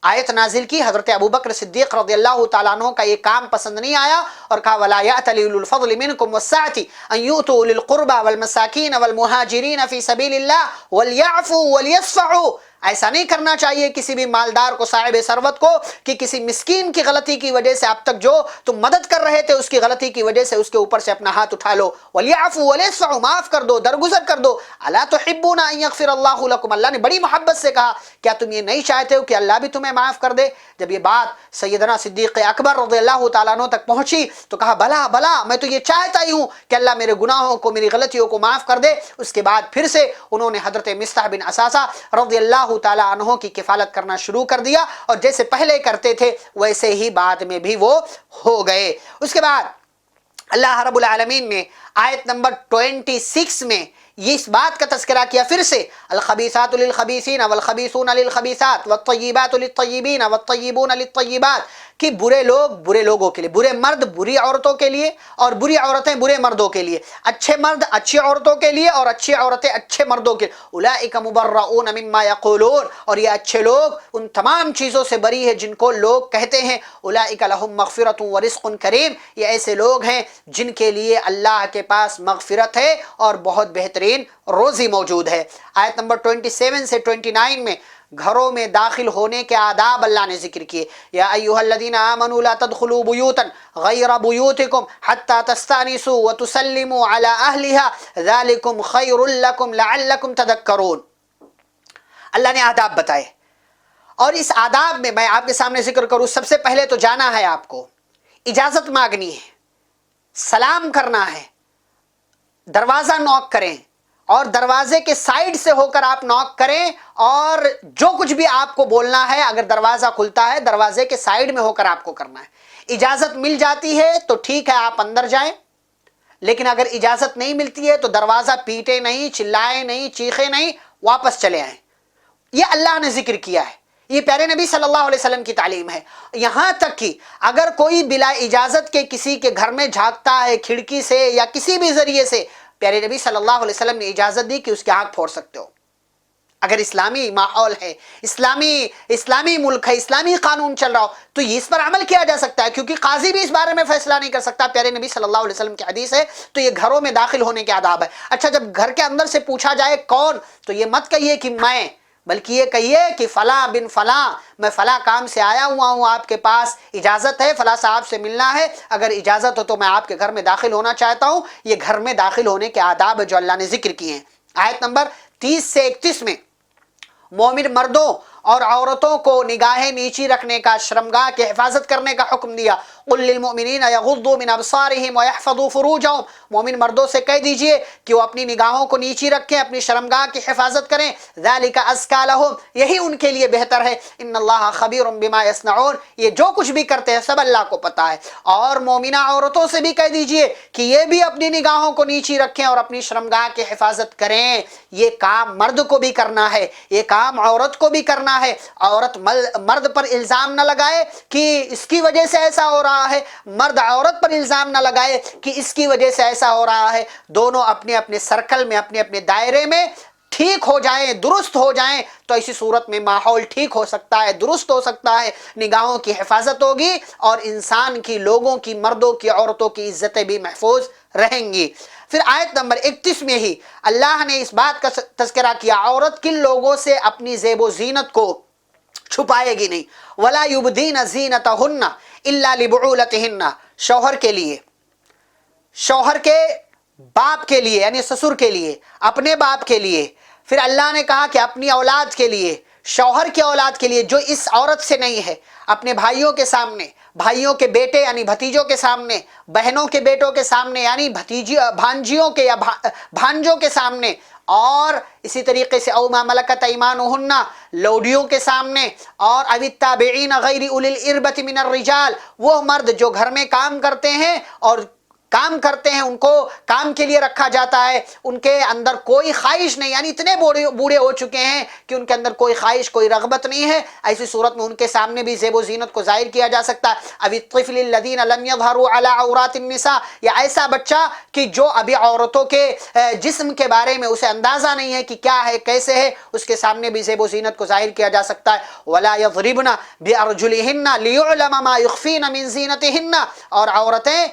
[SPEAKER 1] آیت نازل کی، حضرت ابوبکر صدیق رضی اللہ تعالیٰ عنہ کا یہ کام پسند نہیں آیا اور کہا وَلَا يَأْتَلِ أُولُو الْفَضْلِ مِنْكُمْ وَالسَّعَةِ أَنْ يُؤْتُوا أُولِي الْقُرْبَى وَالْمَسَاكِينَ وَالْمُهَاجِرِينَ فِي سَبِيلِ اللَّهِ وَلْيَعْفُوا وَلْيَصْفَحُوا۔ ایسا نہیں کرنا چاہیے کسی بھی مالدار کو، صاحب ثروت کو، کہ کسی مسکین کی غلطی کی وجہ سے اب تک جو تم مدد کر رہے تھے اس کی غلطی کی وجہ سے اس کے اوپر سے اپنا ہاتھ اٹھا لو۔ وَلْيَعْفُوا وَلْيَصْفَحُوا، معاف کر دو، درگزر کر دو۔ أَلَا تُحِبُّونَ أَن يَغْفِرَ اللَّهُ لَكُمْ، اللہ نے بڑی محبت سے کہا کیا تم یہ نہیں چاہتے ہو کہ اللہ بھی تمہیں معاف کر دے؟ جب یہ بات سیدنا صدیق اکبر رضی اللہ تعالیٰ عنہ تک پہنچی تو کہا بلا بلا، میں تو یہ چاہتا ہی ہوں کہ اللہ میرے گناہوں کو، میری غلطیوں کو معاف کر دے۔ اس کے بعد پھر سے انہوں نے حضرت مصطح بن اثاثہ رضی اللہ تعالیٰ عنہ کی کفالت کرنا شروع کر دیا، اور جیسے پہلے کرتے تھے ویسے ہی بعد میں بھی وہ ہو گئے۔ اس کے بعد اللہ رب العالمین نے آیت نمبر 26 میں یہ اس بات کا تذکرہ کیا پھر سے، الخبیثات للخبیثین والخبیثون للخبیثات والطیبات للطیبین والطیبون للطیبات، کہ برے لوگ برے لوگوں کے لیے، برے مرد بری عورتوں کے لیے، اور بری عورتیں برے مردوں کے لیے، اچھے مرد اچھی عورتوں کے لیے، اور اچھی عورتیں اچھے مردوں کے لیے۔ اولئک مبرؤون مما یقولون، اور یہ اچھے لوگ ان تمام چیزوں سے بری ہے جن کو لوگ کہتے ہیں۔ اولئک لہم مغفرۃ ورزق کریم، یہ ایسے لوگ ہیں جن کے لیے اللہ کے پاس مغفرت ہے اور بہت بہترین روزی موجود ہے۔ آیت نمبر 27 سے 29 میں گھروں میں داخل ہونے کے آداب اللہ نے ذکر کیے۔ یا ایھا الذین آمنوا لا تدخلوا بیوتا غیر بیوتکم حتی تستأنسوا وتسلموا علی اہلها ذلکم خیر لکم لعلکم تذکرون۔ اللہ نے آداب بتائے، اور اس آداب میں میں آپ کے سامنے ذکر کروں، سب سے پہلے تو جانا ہے آپ کو، اجازت مانگنی ہے، سلام کرنا ہے، دروازہ نوک کریں، اور دروازے کے سائیڈ سے ہو کر آپ نوک کریں، اور جو کچھ بھی آپ کو بولنا ہے اگر دروازہ کھلتا ہے دروازے کے سائیڈ میں ہو کر آپ کو کرنا ہے۔ اجازت مل جاتی ہے تو ٹھیک ہے، آپ اندر جائیں، لیکن اگر اجازت نہیں ملتی ہے تو دروازہ پیٹے نہیں، چلائے نہیں، چیخے نہیں، واپس چلے آئیں۔ یہ اللہ نے ذکر کیا ہے، یہ پیارے نبی صلی اللہ علیہ وسلم کی تعلیم ہے۔ یہاں تک کہ اگر کوئی بلا اجازت کے کسی کے گھر میں جھانکتا ہے کھڑکی سے یا کسی بھی ذریعے سے، پیارے نبی صلی اللہ علیہ وسلم نے اجازت دی کہ اس کی آنکھ پھوڑ سکتے ہو۔ اگر اسلامی ماحول ہے، اسلامی ملک ہے، اسلامی قانون چل رہا ہو تو اس پر عمل کیا جا سکتا ہے، کیونکہ قاضی بھی اس بارے میں فیصلہ نہیں کر سکتا، پیارے نبی صلی اللہ علیہ وسلم کی حدیث ہے۔ تو یہ گھروں میں داخل ہونے کے آداب ہے۔ اچھا، جب گھر کے اندر سے پوچھا جائے کون، تو یہ مت کہیے کہ میں، بلکہ یہ کہیے کہ فلاں بن فلاں، میں فلاں کام سے آیا ہوا ہوں، آپ کے پاس اجازت ہے فلاں صاحب سے ملنا ہے، اگر اجازت ہو تو میں آپ کے گھر میں داخل ہونا چاہتا ہوں۔ یہ گھر میں داخل ہونے کے آداب جو اللہ نے ذکر کیے ہیں۔ آیت نمبر 30 سے 31 میں مومن مردوں اور عورتوں کو نگاہیں نیچی رکھنے کا، شرمگاہ کی حفاظت کرنے کا حکم دیا۔ قل للمؤمنین یغضوا من ابصارهم ويحفظوا فروجهم، مومن مردوں سے کہہ دیجئے کہ وہ اپنی نگاہوں کو نیچی رکھیں، اپنی شرمگاہ کی حفاظت کریں۔ ذالک ازکی لہم، یہی ان کے لیے بہتر ہے۔ ان اللہ خبیر بما یصنعون، یہ جو کچھ بھی کرتے ہیں سب اللہ کو پتہ ہے۔ اور مومنہ عورتوں سے بھی کہہ دیجئے کہ یہ بھی اپنی نگاہوں کو نیچی رکھیں اور اپنی شرمگاہ کی حفاظت کریں۔ یہ کام مرد کو بھی کرنا ہے، یہ کام عورت کو بھی کرنا ہے۔ عورت مرد پر الزام نہ لگائے کہ اس کی وجہ سے ایسا ہو رہا ہے، مرد عورت پر الزام نہ لگائے کہ اس کی وجہ سے ایسا ہو رہا ہے۔ دونوں اپنے اپنے سرکل میں، اپنے اپنے دائرے میں ٹھیک ہو جائیں، درست ہو جائیں، تو ایسی صورت میں ماحول ٹھیک ہو سکتا ہے، درست ہو سکتا ہے، نگاہوں کی حفاظت ہوگی اور انسان کی، لوگوں کی، مردوں کی، عورتوں کی عزتیں بھی محفوظ رہیں گی۔ پھر آیت نمبر 31 میں ہی اللہ نے اس بات کا تذکرہ کیا، عورت کن لوگوں سے اپنی زیب و زینت کو چھپائے گی نہیں، وَلَا يُبْدِينَ زِينَتَهُنَّ إِلَّا لِبُعُولَتِهِنَّ، شوہر کے لیے، شوہر کے باپ کے لیے یعنی سسر کے لیے، اپنے باپ کے لیے، پھر اللہ نے کہا کہ اپنی اولاد کے لیے، شوہر کی اولاد کے لیے جو اس عورت سے نہیں ہے، اپنے بھائیوں کے سامنے، بھائیوں کے بیٹے یعنی بھتیجوں کے سامنے، بہنوں کے بیٹوں کے سامنے یعنی بھانجیوں کے یا بھانجوں کے سامنے، اور اسی طریقے سے او ما ملکت ایمانہن، لوڈیوں کے سامنے، اور او التابعین غیر اولی الاربۃ من الرجال، وہ مرد جو گھر میں کام کرتے ہیں اور کام کرتے ہیں، ان کو کام کے لیے رکھا جاتا ہے، ان کے اندر کوئی خواہش نہیں، یعنی اتنے بوڑھے ہو چکے ہیں کہ ان کے اندر کوئی خواہش، کوئی رغبت نہیں ہے، ایسی صورت میں ان کے سامنے بھی زیب و زینت کو ظاہر کیا جا سکتا ہے۔ اب الطفل الذین لم یظہروا علی عورات النساء، یا ایسا بچہ کہ جو ابھی عورتوں کے جسم کے بارے میں اسے اندازہ نہیں ہے کہ کیا ہے کیسے ہے، اس کے سامنے بھی زیب و زینت کو ظاہر کیا جا سکتا ہے۔ ولا یضربن بارجلہن لیعلم ما یخفین من زینتہن، اور عورتیں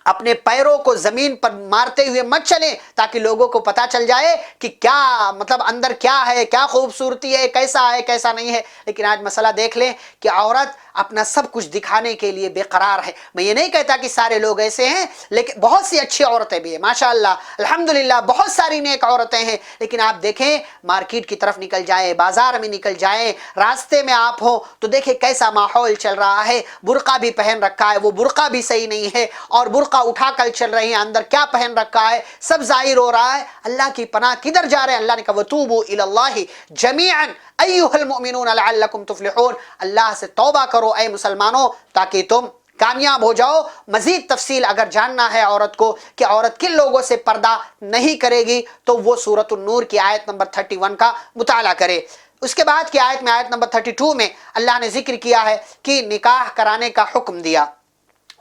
[SPEAKER 1] اپنے پیروں کو زمین پر مارتے ہوئے مت چلیں تاکہ لوگوں کو پتہ چل جائے کہ کیا مطلب اندر کیا ہے، کیا خوبصورتی ہے، کیسا نہیں ہے۔ لیکن آج مسئلہ دیکھ لیں کہ عورت اپنا سب کچھ دکھانے کے لیے بے قرار ہے۔ میں یہ نہیں کہتا کہ سارے لوگ ایسے ہیں، لیکن بہت سی اچھی عورتیں بھی ہیں، ماشاءاللہ الحمدللہ بہت ساری نیک عورتیں ہیں، لیکن آپ دیکھیں مارکیٹ کی طرف نکل جائیں، بازار میں نکل جائیں، راستے میں آپ ہوں تو دیکھیں کیسا ماحول چل رہا ہے، برقع بھی پہن رکھا ہے، وہ برقع بھی صحیح نہیں ہے، اور برقع اٹھا کر چل رہی ہیں، اندر کیا پہن رکھا ہے سب ظاہر ہو رہا ہے۔ اللہ کی پناہ کدھر جا رہے ہیں؟ اللہ نے کہا وَتُوبُوا إِلَى اللَّهِ جَمِيعًا أَيُّهَا الْمُؤْمِنُونَ لَعَلَّكُمْ تُفْلِحُونَ، اللہ سے توبہ کرو اے مسلمانوں تاکہ تم کامیاب ہو جاؤ۔ مزید تفصیل اگر جاننا ہے عورت کو کہ عورت کن لوگوں سے پردہ نہیں کرے گی تو وہ سورۃ النور کی آیت نمبر 31 کا مطالعہ کرے۔ اس کے بعد کی آیت میں، آیت نمبر 32 میں اللہ نے ذکر کیا ہے کہ نکاح کرانے کا حکم دیا،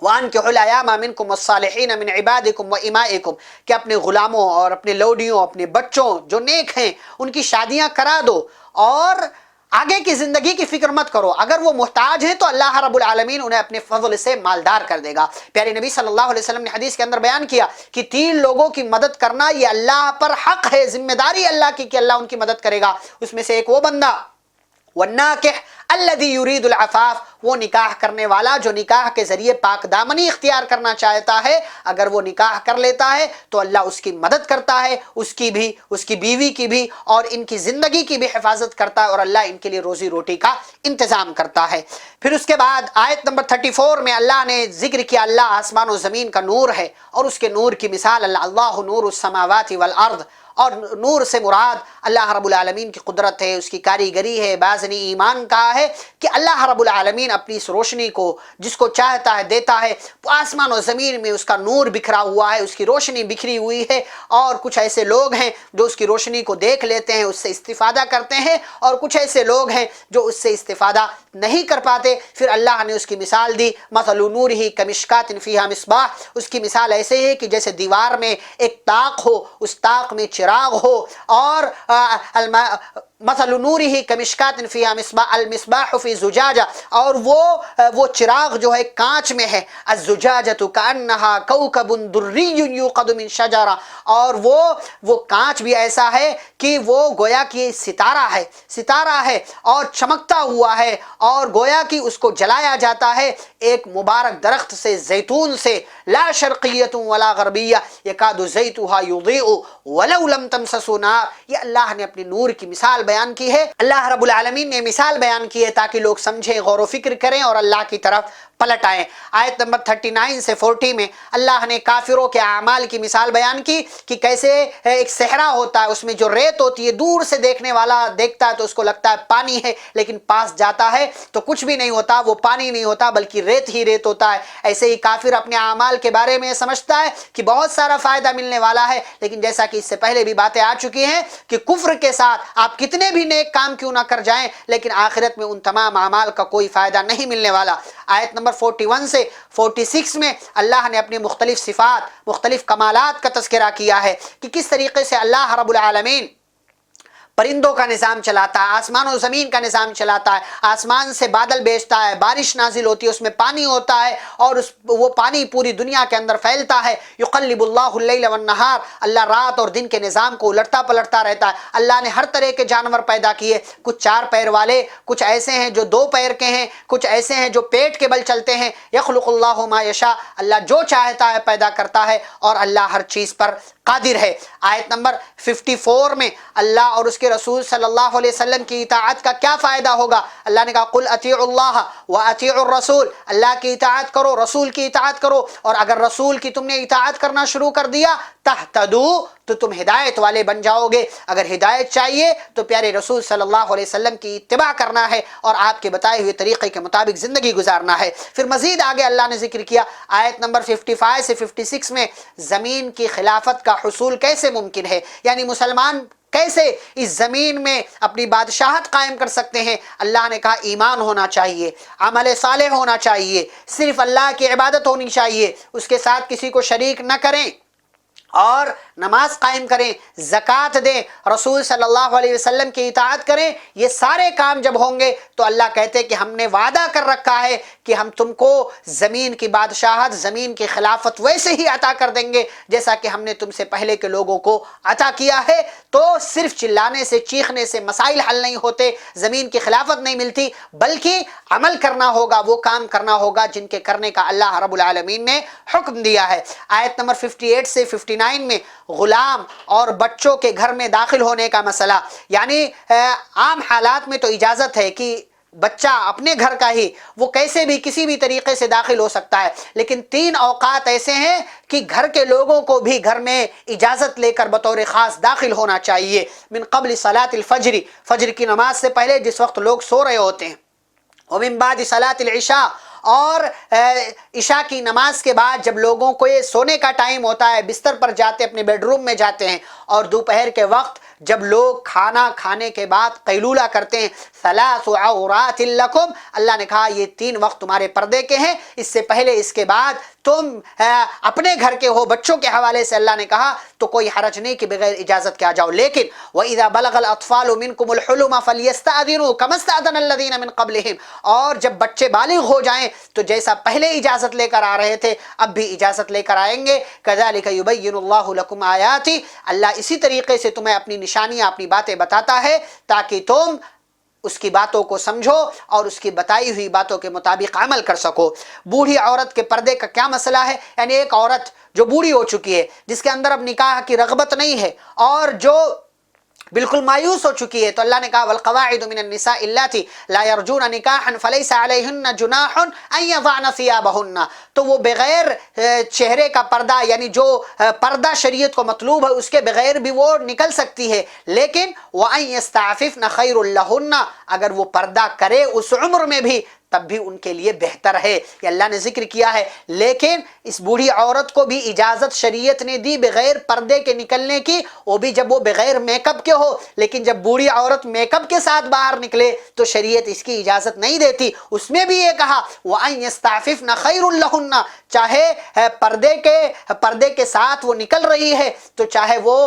[SPEAKER 1] وَأَنكِحُوا الْأَيَامَ مِنكُمْ وَالصَّالِحِينَ مِنْ عِبَادِكُمْ وَإِمَائِكُمْ، کہ اپنے غلاموں اور اپنے لوڈیوں، اپنے بچوں جو نیک ہیں ان کی شادیاں کرا دو، اور آگے کی زندگی کی فکر مت کرو، اگر وہ محتاج ہیں تو اللہ رب العالمین انہیں اپنے فضل سے مالدار کر دے گا۔ پیارے نبی صلی اللہ علیہ وسلم نے حدیث کے اندر بیان کیا کہ 3 لوگوں کی مدد کرنا یہ اللہ پر حق ہے، ذمہ داری اللہ کی کہ اللہ ان کی مدد کرے گا۔ اس میں سے ایک وہ بندہ والناکح الذی یرید العفاف، وہ نکاح کرنے والا جو نکاح کے ذریعے پاک دامنی اختیار کرنا چاہتا ہے، اگر وہ نکاح کر لیتا ہے تو اللہ اس کی مدد کرتا ہے، اس کی بھی، اس کی بیوی کی بھی، اور ان کی زندگی کی بھی حفاظت کرتا ہے، اور اللہ ان کے لیے روزی روٹی کا انتظام کرتا ہے۔ پھر اس کے بعد آیت نمبر 34 میں اللہ نے ذکر کیا اللہ آسمان و زمین کا نور ہے، اور اس کے نور کی مثال اللہ نور السماوات والارض، اور نور سے مراد اللہ رب العالمین کی قدرت ہے، اس کی کاریگری ہے۔ بعض نے ایمان کہا ہے کہ اللہ رب العالمین اپنی اس روشنی کو جس کو چاہتا ہے دیتا ہے، آسمان و زمین میں اس کا نور بکھرا ہوا ہے، اس کی روشنی بکھری ہوئی ہے، اور کچھ ایسے لوگ ہیں جو اس کی روشنی کو دیکھ لیتے ہیں، اس سے استفادہ کرتے ہیں، اور کچھ ایسے لوگ ہیں جو اس سے استفادہ نہیں کر پاتے۔ پھر اللہ نے اس کی مثال دی، مثل نورہ کمشکات فیہا مصباح، اس کی مثال ایسے ہے کہ جیسے دیوار میں ایک طاق ہو، اس طاق میں چراغ ہو، اور مثل نورہ کمشکات فیہا مصباح المصباح فی زجاجہ، اور وہ چراغ جو ہے کانچ میں ہے، الزجاجۃ کأنہا کوکب دری یوقد من شجرہ، اور وہ کانچ بھی ایسا ہے کہ وہ گویا کہ ستارہ ہے اور چمکتا ہوا ہے، اور گویا کہ اس کو جلایا جاتا ہے ایک مبارک درخت سے، زیتون سے، لا شرقیۃ ولا غربیہ یکاد زیتها یضیء ولو لم تمسسه نار۔ یہ اللہ نے اپنی نور کی مثال بیان کی ہے، اللہ رب العالمین نے مثال بیان کی ہے تاکہ لوگ سمجھیں، غور و فکر کریں اور اللہ کی طرف پلٹ آئیں۔ آیت نمبر 39 سے 40 میں اللہ نے کافروں کے اعمال کی مثال بیان کی کہ کیسے ایک صحرا ہوتا ہے، اس میں جو ریت ہوتی ہے، دور سے دیکھنے والا دیکھتا ہے تو اس کو لگتا ہے پانی ہے، لیکن پاس جاتا ہے تو کچھ بھی نہیں ہوتا، وہ پانی نہیں ہوتا بلکہ ریت ہی ریت ہوتا ہے۔ ایسے ہی کافر اپنے اعمال کے بارے میں سمجھتا ہے کہ بہت سارا فائدہ ملنے والا ہے، لیکن جیسا کہ اس سے پہلے بھی باتیں آ چکی ہیں کہ کفر کے ساتھ آپ کتنے بھی نیک کام کیوں نہ کر جائیں، لیکن آخرت میں ان تمام اعمال کا کوئی فائدہ نہیں ملنے والا۔ آیت نمبر 41 سے 46 میں اللہ نے اپنی مختلف صفات، مختلف کمالات کا تذکرہ کیا ہے کہ کس طریقے سے اللہ رب العالمین پرندوں کا نظام چلاتا ہے، آسمان و زمین کا نظام چلاتا ہے، آسمان سے بادل بھیجتا ہے، بارش نازل ہوتی ہے، اس میں پانی ہوتا ہے اور وہ پانی پوری دنیا کے اندر پھیلتا ہے۔ یقلب اللہ اللیل والنہار، اللہ رات اور دن کے نظام کو الٹتا پلٹتا رہتا ہے۔ اللہ نے ہر طرح کے جانور پیدا کیے، کچھ 4 پیر والے، کچھ ایسے ہیں جو 2 پیر کے ہیں، کچھ ایسے ہیں جو پیٹ کے بل چلتے ہیں۔ یخلق اللہ ما یشاء، اللہ جو چاہتا ہے پیدا کرتا ہے اور اللہ ہر چیز پر قادر ہے۔ آیت نمبر 54 میں اللہ اور اس کے رسول صلی اللہ علیہ وسلم کی اطاعت کا کیا فائدہ ہوگا؟ اللہ نے کہا قل اطیعوا اللہ واطیعوا الرسول، اللہ کی اطاعت کرو، رسول کی اطاعت کرو، اور اگر رسول کی تم نے اطاعت کرنا شروع کر دیا تہتدوا، تو تم ہدایت والے بن جاؤ گے۔ اگر ہدایت چاہیے تو پیارے رسول صلی اللہ علیہ وسلم کی اتباع کرنا ہے اور آپ کے بتائے ہوئے طریقے کے مطابق زندگی گزارنا ہے۔ پھر مزید آگے اللہ نے ذکر کیا آیت نمبر 55 سے 56 میں زمین کی خلافت کا حصول کیسے ممکن ہے، یعنی مسلمان کیسے اس زمین میں اپنی بادشاہت قائم کر سکتے ہیں۔ اللہ نے کہا ایمان ہونا چاہیے، عمل صالح ہونا چاہیے، صرف اللہ کی عبادت ہونی چاہیے، اس کے ساتھ کسی کو شریک نہ کریں، اور نماز قائم کریں، زکوٰۃ دیں، رسول صلی اللہ علیہ وسلم کی اطاعت کریں۔ یہ سارے کام جب ہوں گے تو اللہ کہتے کہ ہم نے وعدہ کر رکھا ہے کہ ہم تم کو زمین کی بادشاہت، زمین کی خلافت ویسے ہی عطا کر دیں گے جیسا کہ ہم نے تم سے پہلے کے لوگوں کو عطا کیا ہے۔ تو صرف چلانے سے، چیخنے سے مسائل حل نہیں ہوتے، زمین کی خلافت نہیں ملتی، بلکہ عمل کرنا ہوگا، وہ کام کرنا ہوگا جن کے کرنے کا اللہ رب العالمین نے حکم دیا ہے۔ آیت نمبر 58 سے 59 میں غلام اور بچوں کے گھر میں داخل ہونے کا مسئلہ، یعنی عام حالات میں تو اجازت ہے کہ بچہ اپنے گھر کا ہی وہ کیسے بھی کسی بھی طریقے سے داخل ہو سکتا ہے، لیکن 3 اوقات ایسے ہیں کہ گھر کے لوگوں کو بھی گھر میں اجازت لے کر بطور خاص داخل ہونا چاہیے۔ من قبل صلاۃ الفجر، فجر کی نماز سے پہلے جس وقت لوگ سو رہے ہوتے ہیں، ومن بعد صلاۃ العشاء، اور عشاء کی نماز کے بعد جب لوگوں کو یہ سونے کا ٹائم ہوتا ہے، بستر پر جاتے، اپنے بیڈ روم میں جاتے ہیں، اور دوپہر کے وقت جب لوگ کھانا کھانے کے بعد قیلولہ کرتے ہیں، ثلاث عورات لکم، اللہ نے کہا یہ 3 وقت تمہارے پردے کے ہیں، اس سے پہلے اس کے بعد تم اپنے گھر کے ہو، بچوں کے حوالے سے اللہ نے کہا تو کوئی حرج نہیں کہ بغیر اجازت کے آ جاؤ۔ لیکن وَإِذَا بَلَغَ الْأَطْفَالُ مِنْكُمُ الْحُلُمَ فَلْيَسْتَأْذِنُوا كَمَا اسْتَأْذَنَ الَّذِينَ مِنْ قَبْلِهِمْ، اور جب بچے بالغ ہو جائیں تو جیسا پہلے اجازت لے کر آ رہے تھے اب بھی اجازت لے کر آئیں گے۔ كَذَلِكَ يُبَيِّنُ اللَّهُ لَكُمْ آيَاتِهِ، اللہ اسی طریقے سے تمہیں اپنی نشانیاں، اپنی باتیں بتاتا ہے تاکہ تم اس کی باتوں کو سمجھو اور اس کی بتائی ہوئی باتوں کے مطابق عمل کر سکو۔ بوڑھی عورت کے پردے کا کیا مسئلہ ہے؟ یعنی ایک عورت جو بوڑھی ہو چکی ہے، جس کے اندر اب نکاح کی رغبت نہیں ہے اور جو بالکل مایوس ہو چکی ہے، تو اللہ نے کہا والقواعد من النساء اللاتي لا يرجون نکاحا فليس عليهن جناح ان يضعن ثيابهن، تو وہ بغیر چہرے کا پردہ، یعنی جو پردہ شریعت کو مطلوب ہے اس کے بغیر بھی وہ نکل سکتی ہے، لیکن وان يستعففن خير لهن، اگر وہ پردہ کرے اس عمر میں بھی تب بھی ان کے لیے بہتر ہے، یہ اللہ نے ذکر کیا ہے۔ لیکن اس بوڑھی عورت کو بھی اجازت شریعت نے دی بغیر پردے کے نکلنے کی، وہ بھی جب وہ بغیر میک اپ کے ہو، لیکن جب بوڑھی عورت میک اپ کے ساتھ باہر نکلے تو شریعت اس کی اجازت نہیں دیتی، اس میں بھی یہ کہا وَأَن يَسْتَعْفِفْنَ خَيْرٌ لَهُنَّ، چاہے پردے کے ساتھ وہ نکل رہی ہے تو چاہے وہ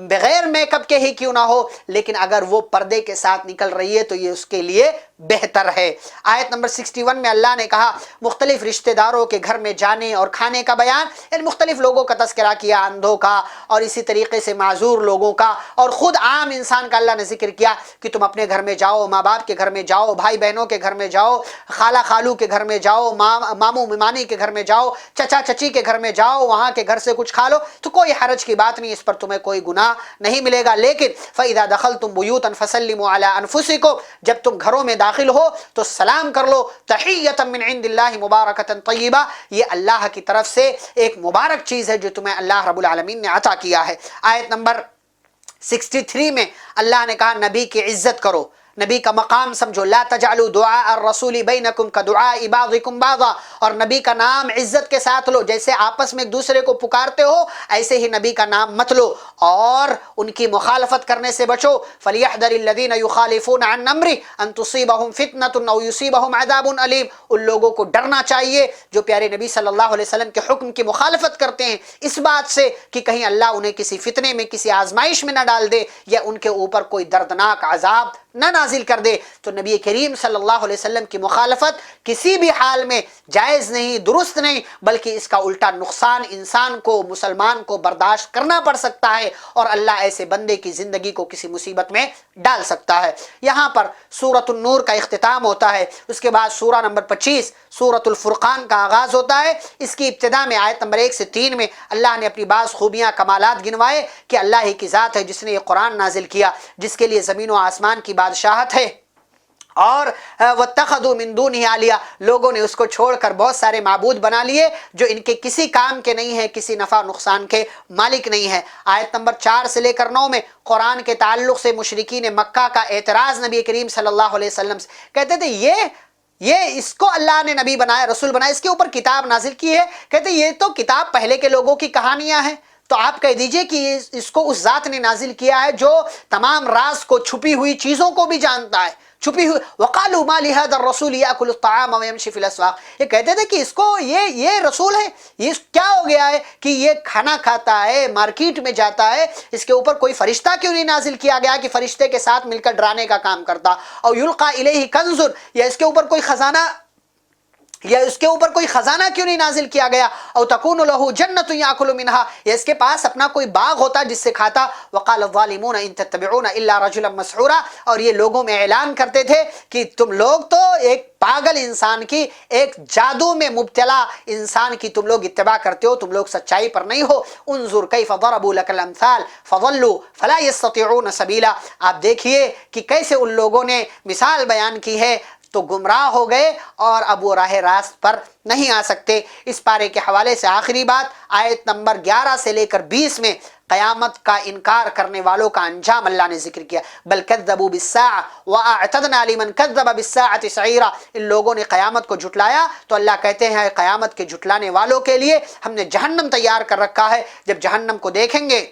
[SPEAKER 1] بغیر میک اپ کے ہی کیوں نہ ہو، لیکن اگر وہ پردے کے ساتھ نکل رہی ہے تو یہ اس کے لیے بہتر ہے۔ آیت نمبر 61 میں اللہ نے کہا مختلف رشتہ داروں کے گھر میں جانے اور کھانے کا بیان، یعنی مختلف لوگوں کا تذکرہ کیا، اندھوں کا اور اسی طریقے سے معذور لوگوں کا، اور خود عام انسان کا اللہ نے ذکر کیا کہ تم اپنے گھر میں جاؤ، ماں باپ کے گھر میں جاؤ، بھائی بہنوں کے گھر میں جاؤ، خالہ خالو کے گھر میں جاؤ، ماموں ممانی کے گھر میں جاؤ، چچا چچی کے گھر میں جاؤ، وہاں کے گھر سے کچھ کھا لو، تو کوئی حرج کی بات نہیں، اس پر تمہیں کوئی گناہ نہیں ملے گا۔ لیکن فَإِذَا دَخَلْتُمْ بُيُوتًا فَسَلِّمُوا عَلَىٰ أَنفُسِكُمْ، جب تم گھروں میں داخل ہو تو سلام کر لو، تحیۃ من عند اللہ مبارکۃ طیبہ، یہ اللہ کی طرف سے ایک مبارک چیز ہے جو تمہیں اللہ رب العالمین نے عطا کیا ہے۔ آیت نمبر 63 میں اللہ نے کہا نبی کی عزت کرو، نبی کا مقام سمجھو، لا تجعلوا دعاء الرسول بینکم کدعاء بعضکم بعضا، اور نبی کا نام عزت کے ساتھ لو، جیسے آپس میں ایک دوسرے کو پکارتے ہو ایسے ہی نبی کا نام مت لو، اور ان کی مخالفت کرنے سے بچو۔ فلیحذر الذین یخالفون عن امرہ ان تصیبہم فتنۃ او یصیبہم عذاب علیم، ان لوگوں کو ڈرنا چاہیے جو پیارے نبی صلی اللہ علیہ وسلم کے حکم کی مخالفت کرتے ہیں اس بات سے کہ کہیں اللہ انہیں کسی فتنے میں، کسی آزمائش میں نہ ڈال دے، یا ان کے اوپر کوئی دردناک عذاب نہ نازل کر دے۔ تو نبی کریم صلی اللہ علیہ وسلم کی مخالفت کسی بھی حال میں جائز نہیں، درست نہیں، بلکہ اس کا الٹا نقصان انسان کو، مسلمان کو برداشت کرنا پڑ سکتا ہے، اور اللہ ایسے بندے کی زندگی کو کسی مصیبت میں ڈال سکتا ہے۔ یہاں پر سورۃ النور کا اختتام ہوتا ہے، اس کے بعد سورہ نمبر 25 سورۃ الفرقان کا آغاز ہوتا ہے۔ اس کی ابتدا میں آیت نمبر 1 سے 3 میں اللہ نے اپنی بعض خوبیاں، کمالات گنوائے کہ اللہ ہی کی ذات ہے جس نے یہ قرآن نازل کیا، جس کے لیے زمین و آسمان کی بادشاہت ہے، اور واتخذوا من دونہ آلیہ، لوگوں نے اس کو چھوڑ کر بہت سارے معبود بنا لیے جو ان کے کسی کام کے نہیں ہیں، کسی نفع نقصان کے مالک نہیں ہیں۔ آیت نمبر 4 سے لے کر 9 میں قرآن کے تعلق سے مشرکین مکہ کا اعتراض نبی کریم صلی اللہ علیہ وسلم سے، کہتے تھے یہ اس کو اللہ نے نبی بنایا، رسول بنایا، اس کے اوپر کتاب نازل کی ہے، کہتے یہ تو کتاب پہلے کے لوگوں کی کہانیاں ہیں، تو آپ کہہ دیجئے کہ اس کو اس ذات نے نازل کیا ہے جو تمام راز کو، چھپی ہوئی چیزوں کو بھی جانتا ہے، چھپی ہوئی۔ وقالوا ما لهذا الرسول ياكل الطعام ويمشي في الاسواق، یہ کہتے تھے کہ اس کو یہ رسول ہے، یہ کیا ہو گیا ہے کہ یہ کھانا کھاتا ہے، مارکیٹ میں جاتا ہے، اس کے اوپر کوئی فرشتہ کیوں نہیں نازل کیا گیا کہ فرشتے کے ساتھ مل کر ڈرانے کا کام کرتا، او یلقى الیہ کنز، یا اس کے اوپر کوئی خزانہ، یا اس کے اوپر کوئی خزانہ کیوں نہیں نازل کیا گیا، او تکون لہ جنۃ یاکل منہا، یا اس کے پاس اپنا کوئی باغ ہوتا جس سے کھاتا۔ وقال الظالمون ان تتبعون الا رجلا مسحورا، اور یہ لوگوں میں اعلان کرتے تھے کہ تم لوگ تو ایک پاگل انسان کی، ایک جادو میں مبتلا انسان کی تم لوگ اتباع کرتے ہو، تم لوگ سچائی پر نہیں ہو۔ انظر کیف ضربوا لك الامثال فضلوا فلا يستطيعون سبیلا، آپ دیکھیے کہ کیسے ان لوگوں نے مثال بیان کی ہے تو گمراہ ہو گئے اور اب وہ راہ راست پر نہیں آ سکتے۔ اس پارے کے حوالے سے آخری بات آیت نمبر 11 سے لے کر 20 میں قیامت کا انکار کرنے والوں کا انجام اللہ نے ذکر کیا، بل کذبوا بالساعة واعتدنا لمن کذب بالساعة سعیرا، ان لوگوں نے قیامت کو جھٹلایا تو اللہ کہتے ہیں قیامت کے جھٹلانے والوں کے لیے ہم نے جہنم تیار کر رکھا ہے، جب جہنم کو دیکھیں گے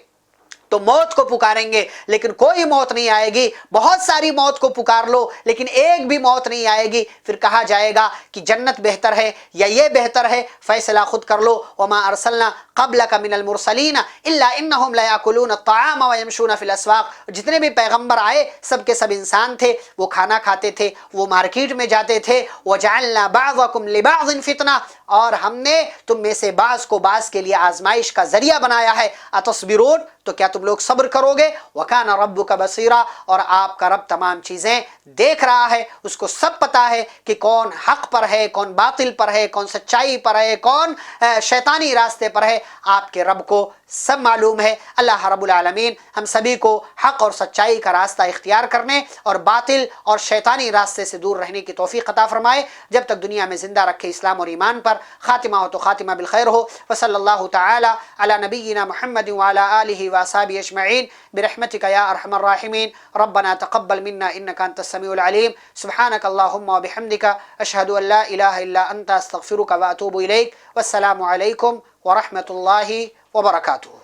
[SPEAKER 1] تو موت کو پکاریں گے لیکن کوئی موت نہیں آئے گی، بہت ساری موت کو پکار لو لیکن ایک بھی موت نہیں آئے گی، پھر کہا جائے گا کہ جنت بہتر ہے یا یہ بہتر ہے، فیصلہ خود کر لو۔ وما ارسلنا قبلک من المرسلین الا انہم لیاکلون الطعام ویمشون فی الاسواق، جتنے بھی پیغمبر آئے سب کے سب انسان تھے، وہ کھانا کھاتے تھے، وہ مارکیٹ میں جاتے تھے۔ وجعلنا بعضکم لبعض فتنہ، اور ہم نے تم میں سے بعض کو بعض کے لیے آزمائش کا ذریعہ بنایا ہے۔ اتصبرون، تو کیا تم لوگ صبر کرو گے؟ وَكَانَ رَبُّكَ بَصِيرًا، اور آپ کا رب تمام چیزیں دیکھ رہا ہے، اس کو سب پتہ ہے کہ کون حق پر ہے، کون باطل پر ہے، کون سچائی پر ہے، کون شیطانی راستے پر ہے، آپ کے رب کو سب معلوم ہے۔ اللہ رب العالمین ہم سبھی کو حق اور سچائی کا راستہ اختیار کرنے اور باطل اور شیطانی راستے سے دور رہنے کی توفیق عطا فرمائے، جب تک دنیا میں زندہ رکھے اسلام اور ایمان پر۔ خاتمہ ہو تو خاتمہ بالخیر ہو۔ وصلی اللہ تعالی علی نبینا محمد وعلی آلہ واصحابہ اجمعین برحمتک یا ارحم الراحمین۔ ربنا تقبل منا انک انت السمیع العلیم، سبحانک اللہم وبحمدک، اشہد ان لا الہ الا انت، استغفرک واتوب الیک۔ والسلام علیکم ورحمۃ اللہ وبرکاتہ۔